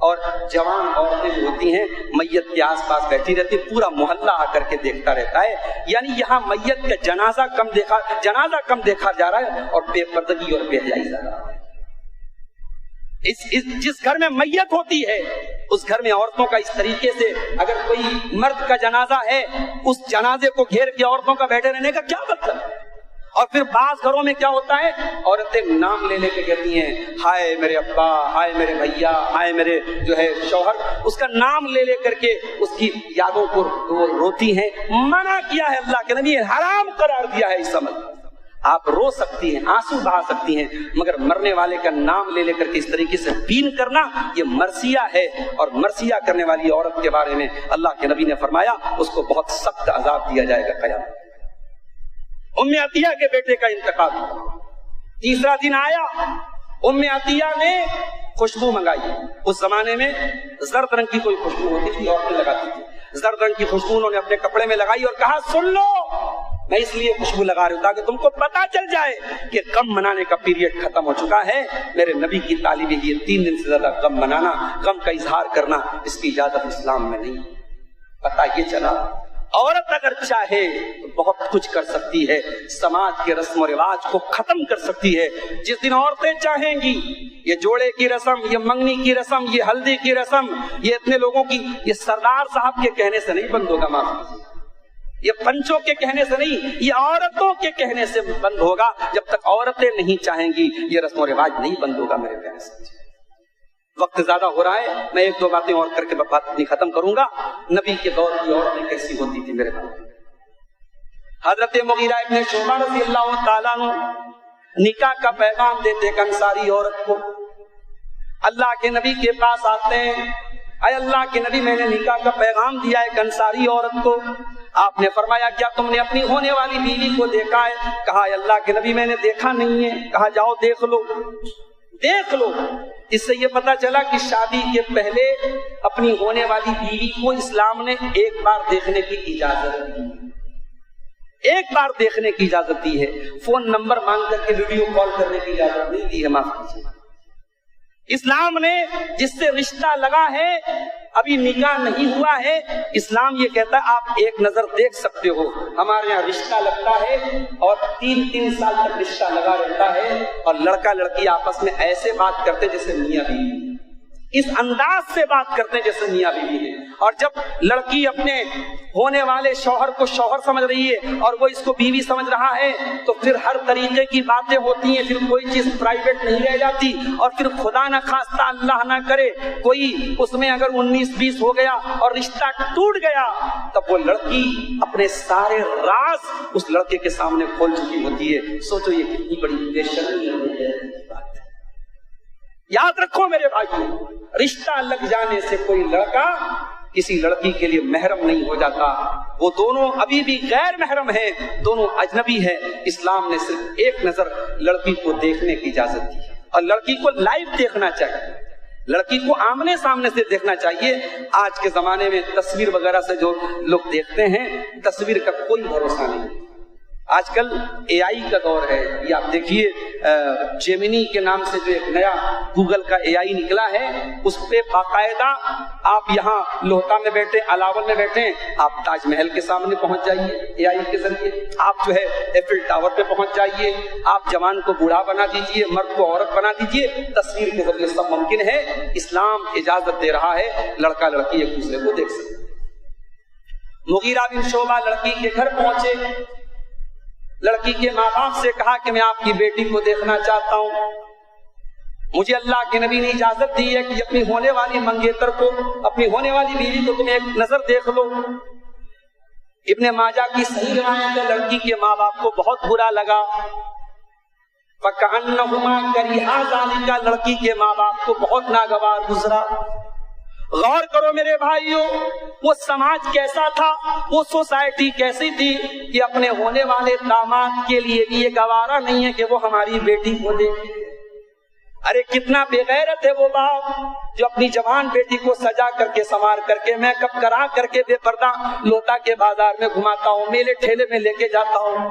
اور جوان عورتیں جو ہوتی ہیں میت کے آس پاس بیٹھی رہتی، پورا محلہ آ کر کے دیکھتا رہتا ہے. یعنی یہاں میت کا جنازہ کم دیکھا جا رہا ہے اور بے پردگی اور بے حیائی زیادہ. جس گھر میں میت ہوتی ہے اس گھر میں عورتوں کا اس طریقے سے، اگر کوئی مرد کا جنازہ ہے اس جنازے کو گھیر کے عورتوں کا بیٹھے رہنے کا کیا مطلب ہے؟ اور پھر بعض گھروں میں کیا ہوتا ہے، عورتیں نام لے کے کہتی ہیں ہائے میرے ابا، ہائے میرے بھیا، ہائے میرے جو ہے شوہر، اس کا نام لے کر کے اس کی یادوں کو وہ روتی ہیں. منع کیا ہے اللہ کے نبی، حرام قرار دیا ہے اس عمل. آپ رو سکتی ہیں، آنسو بہا سکتی ہیں، مگر مرنے والے کا نام لے کر کے اس طریقے سے بین کرنا یہ مرثیہ ہے. اور مرثیہ کرنے والی عورت کے بارے میں اللہ کے نبی نے فرمایا اس کو بہت سخت عذاب دیا جائے گا قیامت. ام عطیہ کے بیٹے کا انتقال، تیسرا دن آیا، ام عطیہ نے خوشبو منگائی. اس زمانے میں زرد رنگ کی کوئی خوشبو ہوتی تھی، عورتیں لگاتی تھی. زرد رنگ کی خوشبو انہوں نے اپنے کپڑے میں لگائی اور کہا سن لو، میں اس لیے خوشبو لگا رہی ہوں تاکہ تم کو پتا چل جائے کہ غم منانے کا پیریڈ ختم ہو چکا ہے. میرے نبی کی تعلیم یہ 3 دن سے زیادہ غم منانا، غم کا اظہار کرنا، اس کی اجازت اسلام میں نہیں. پتا یہ چلا عورت اگر چاہے تو بہت کچھ کر سکتی ہے، سماج کے رسم و رواج کو ختم کر سکتی ہے. جس دن عورتیں چاہیں گی یہ جوڑے کی رسم، یہ منگنی کی رسم، یہ ہلدی کی رسم، یہ اتنے لوگوں کی، یہ سردار صاحب کے کہنے سے نہیں بند ہوگا، معاف، یہ پنچوں کے کہنے سے نہیں، یہ عورتوں کے کہنے سے بند ہوگا. جب تک عورتیں نہیں چاہیں گی یہ رسم و رواج نہیں بند ہوگا میرے کہنے سے. وقت زیادہ ہو رہا ہے، میں 1-2 باتیں اور کر کے بات اپنی ختم کروں گا. نبی کے دور کی عورتیں کیسی ہوتی تھی میرے بھائی. حضرت مغیرہ ابن شعبہ رضی اللہ تعالیٰ عنہ نکاح کا پیغام دیتے ایک انصاری عورت کو. اللہ کے نبی کے پاس آتے ہیں، اے اللہ کے نبی میں نے نکاح کا پیغام دیا ایک انصاری عورت کو. آپ نے فرمایا کیا تم نے اپنی ہونے والی بیوی کو دیکھا ہے؟ کہا اے اللہ کے نبی میں نے دیکھا نہیں ہے. کہا جاؤ دیکھ لو. اس سے یہ پتا چلا کہ شادی کے پہلے اپنی ہونے والی بیوی کو اسلام نے ایک بار دیکھنے کی اجازت دی، ایک بار دیکھنے کی اجازت دی ہے. فون نمبر مانگ کر کے ویڈیو کال کرنے کی اجازت نہیں دی ہے. معاف کیجیے، اسلام نے جس سے رشتہ لگا ہے ابھی نکاح نہیں ہوا ہے، اسلام یہ کہتا ہے آپ ایک نظر دیکھ سکتے ہو. ہمارے یہاں رشتہ لگتا ہے اور 3 سال تک رشتہ لگا رہتا ہے اور لڑکا لڑکی آپس میں ایسے بات کرتے جیسے میاں بیوی، اس انداز سے بات کرتے ہیں جیسے میاں بیوی ہے. اور جب لڑکی اپنے ہونے والے شوہر کو شوہر سمجھ رہی ہے اور وہ اس کو بیوی سمجھ رہا ہے تو پھر ہر طریقے کی باتیں ہوتی ہیں، پھر کوئی چیز پرائیویٹ نہیں رہ جاتی. اور پھر خدا نہ خواستہ اللہ نہ کرے کوئی اس میں اگر 19-20 ہو گیا اور رشتہ ٹوٹ گیا تب وہ لڑکی اپنے سارے راز اس لڑکے کے سامنے کھول چکی ہوتی ہے. سوچو یہ کتنی بڑی بے شرمی ہے. یاد رکھو میرے بھائیوں، رشتہ لگ جانے سے کوئی لڑکا کسی لڑکی کے لیے محرم نہیں ہو جاتا. وہ دونوں ابھی بھی غیر محرم ہیں، دونوں اجنبی ہیں. اسلام نے صرف ایک نظر لڑکی کو دیکھنے کی اجازت دی اور لڑکی کو لائیو دیکھنا چاہیے، لڑکی کو آمنے سامنے سے دیکھنا چاہیے. آج کے زمانے میں تصویر وغیرہ سے جو لوگ دیکھتے ہیں، تصویر کا کوئی بھروسہ نہیں. آج کل AI کا دور ہے. یہ آپ دیکھیے جیمنی کے نام سے جو ایک نیا گوگل کا AI نکلا ہے، اس پہ باقاعدہ آپ یہاں لوہتا میں بیٹھے، علاول میں بیٹھے، آپ تاج محل کے سامنے پہنچ جائیے AI کے ذریعے. آپ جو ہے ایفل ٹاور پہ پہنچ جائیے. آپ جوان کو بوڑھا بنا دیجیے، مرد کو عورت بنا دیجیے. تصویر کے ذریعے سب ممکن ہے. اسلام اجازت دے رہا ہے لڑکا لڑکی ایک دوسرے کو دیکھ سکتے. مغیرہ بن شعبہ لڑکی کے گھر پہنچے، لڑکی کے ماں باپ سے کہا کہ میں آپ کی بیٹی کو دیکھنا چاہتا ہوں. مجھے اللہ کے نبی نے اجازت دی ہے کہ اپنی ہونے والی منگیتر کو، اپنی ہونے والی بیوی کو تم ایک نظر دیکھ لو. ابن ماجہ کی صحیح روایت ہے، لڑکی کے ماں باپ کو بہت برا لگا. فَكَأَنَّهُمَا كَرِهَا ذَلِكَ، لڑکی کے ماں باپ کو بہت ناگوار گزرا. غور کرو میرے بھائیوں، وہ سماج کیسا تھا، وہ سوسائٹی کیسی تھی کہ اپنے ہونے والے داماد کے لیے بھی یہ گوارا نہیں ہے کہ وہ ہماری بیٹی کو دیکھے. ارے کتنا بے غیرت ہے وہ باپ جو اپنی جوان بیٹی کو سجا کر کے، سنوار کر کے، میک اپ کرا کر کے بے پردہ لوتا کے بازار میں گھماتا ہوں، میلے ٹھیلے میں لے کے جاتا ہوں.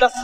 10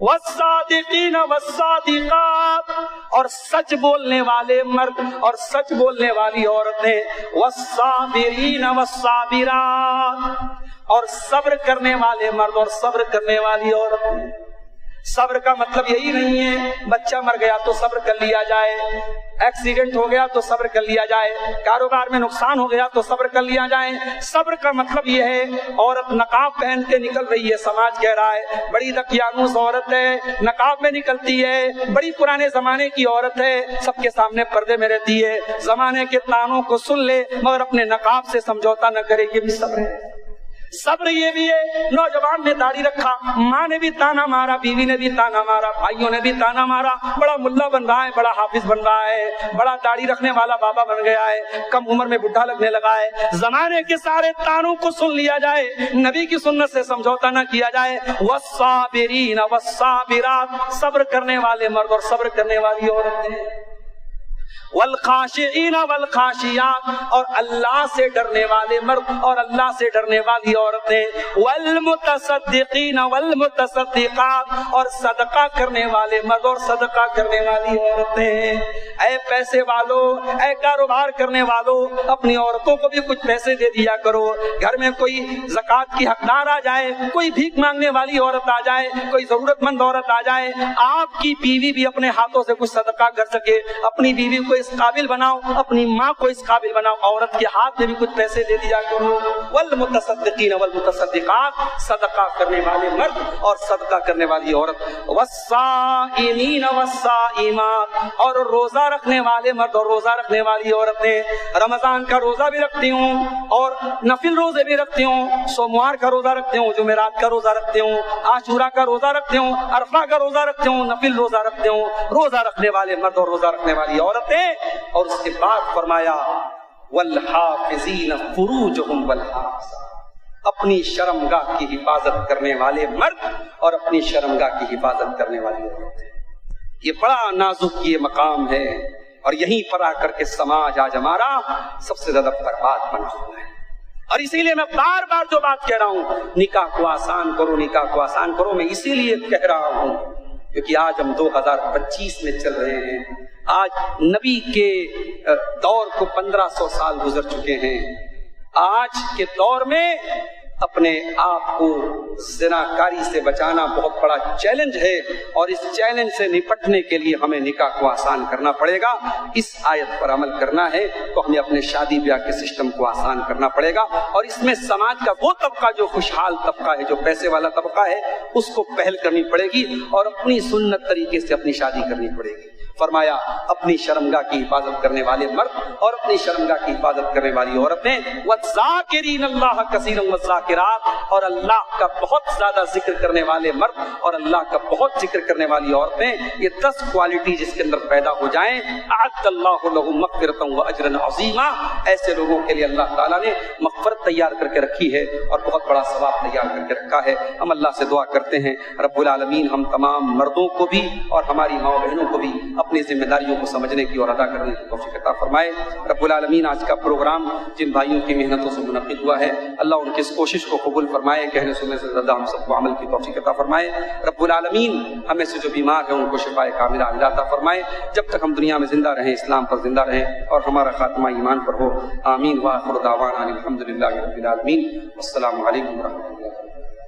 والصادقین والصادقات، اور سچ بولنے والے مرد اور سچ بولنے والی عورتیں، والصابرین والصابرات، اور صبر کرنے والے مرد اور صبر کرنے والی عورتیں۔ صبر کا مطلب یہی نہیں ہے بچہ مر گیا تو صبر کر لیا جائے، ایکسیڈنٹ ہو گیا تو صبر کر لیا جائے، کاروبار میں نقصان ہو گیا تو صبر کر لیا جائے۔ صبر کا مطلب یہ ہے عورت نقاب پہن کے نکل رہی ہے، سماج کہہ رہا ہے بڑی دقیانوس عورت ہے، نقاب میں نکلتی ہے، بڑی پرانے زمانے کی عورت ہے، سب کے سامنے پردے میں رہتی ہے، زمانے کے تانوں کو سن لے مگر اپنے نقاب سے سمجھوتا نہ کرے، یہ بھی صبر ہے۔ صبر یہ بھی ہے نوجوان نے داڑھی رکھا، ماں نے بھی تانا مارا، بیوی نے بھی تانا مارا، بھائیوں نے بھی تانا مارا، بڑا ملا بن رہا ہے، بڑا حافظ بن رہا ہے، بڑا داڑھی رکھنے والا بابا بن گیا ہے، کم عمر میں بڈھا لگنے لگا ہے۔ زمانے کے سارے تانوں کو سن لیا جائے، نبی کی سنت سے سمجھوتا نہ کیا جائے۔ والصابرین والصابرات، صبر کرنے والے مرد اور صبر کرنے والی عورتیں۔ والخاشعین والخاشیات، اور اللہ سے ڈرنے والے مرد اور اللہ سے ڈرنے والی عورتیں۔ والمتصدقین والمتصدقات، اور صدقہ کرنے والے مرد اور صدقہ کرنے والی عورتیں۔ اے پیسے والو، اے کاروبار کرنے والو، اپنی عورتوں کو بھی کچھ پیسے دے دیا کرو۔ گھر میں کوئی زکوٰۃ کی حقدار آ جائے، کوئی بھیک مانگنے والی عورت آ جائے، کوئی ضرورت مند عورت آ جائے، آپ کی بیوی بھی اپنے ہاتھوں سے کچھ صدقہ کر سکے، اپنی بیوی کو اس قابل بناؤ، اپنی ماں کو اس قابل بناؤ، عورت کے ہاتھ میں بھی کچھ پیسے دے دیا کرو۔ والمتصدقین والمتصدقات، صدقہ کرنے والے مرد اور صدقہ کرنے والی عورت۔ والصائمین والصائمات، اور روزہ رکھنے والے مرد اور روزہ رکھنے والی عورتیں۔ رمضان کا روزہ بھی رکھتی ہوں اور نفل روزے بھی رکھتی ہوں، سوموار کا روزہ رکھتی ہوں، جمعرات کا روزہ رکھتی ہوں، عاشورہ کا روزہ رکھتی ہوں، عرفہ کا روزہ رکھتی ہوں، نفل روزہ رکھتی ہوں۔ روزہ رکھنے والے مرد اور روزہ رکھنے والی عورتیں، اور اس کے بعد فرمایا والحافظین فروجہم والحافظات، اپنی شرمگاہ کی حفاظت کرنے والے مرد اور اپنی شرمگاہ کی حفاظت کرنے والی عورتیں۔ یہ بڑا نازک یہ مقام ہے، اور یہیں پر آ کر کے سماج آج ہمارا سب سے زیادہ برباد بنا ہوا ہے۔ اور اسی لیے میں بار بار جو بات کہہ رہا ہوں، نکاح کو آسان کرو، نکاح کو آسان کرو، میں اسی لیے کہہ رہا ہوں کیونکہ آج ہم 2025 میں چل رہے ہیں۔ آج نبی کے دور کو 1500 سال گزر چکے ہیں۔ آج کے دور میں اپنے آپ کو زناکاری سے بچانا بہت بڑا چیلنج ہے، اور اس چیلنج سے نپٹنے کے لیے ہمیں نکاح کو آسان کرنا پڑے گا۔ اس آیت پر عمل کرنا ہے تو ہمیں اپنے شادی بیاہ کے سسٹم کو آسان کرنا پڑے گا، اور اس میں سماج کا وہ طبقہ جو خوشحال طبقہ ہے، جو پیسے والا طبقہ ہے، اس کو پہل کرنی پڑے گی اور اپنی سنت طریقے سے اپنی شادی کرنی پڑے گی۔ فرمایا اپنی شرمگاہ کی حفاظت کرنے والے مرد اور اپنی شرمگاہ کی حفاظت کرنے والی عورتیں۔ والذاکرین اللہ کثیرا والذاکرات، اور اللہ کا بہت زیادہ ذکر کرنے والے مرد اور اللہ کا بہت ذکر کرنے والی عورتیں۔ یہ 10 کوالٹی جس کے اندر پیدا ہو جائیں، اعد اللہ لہم مغفرۃ واجرا عظیما، ایسے لوگوں کے لیے اللہ تعالیٰ نے مغفرت تیار کر کے رکھی ہے اور بہت بڑا ثواب تیار کر کے رکھا ہے۔ ہم اللہ سے دعا کرتے ہیں رب العالمین ہم تمام مردوں کو بھی اور ہماری ماں بہنوں کو بھی اپنی ذمہ داریوں کو سمجھنے کی اور ادا کرنے کی توفیق عطا فرمائے۔ رب العالمین آج کا پروگرام جن بھائیوں کی محنتوں سے منعقد ہوا ہے، اللہ ان کی اس کوشش کو قبول فرمائے، کہنے سننے سے زیادہ ہم سب کو عمل کی توفیق عطا فرمائے۔ رب العالمین ہمیں سے جو بیمار ہیں ان کو شفاء کاملہ عطا فرمائے، جب تک ہم دنیا میں زندہ رہیں اسلام پر زندہ رہیں اور ہمارا خاتمہ ایمان پر ہو۔ آمین۔ وآخر دعوانا الحمدللہ رب العالمین۔ السلام علیکم ورحمۃ اللہ۔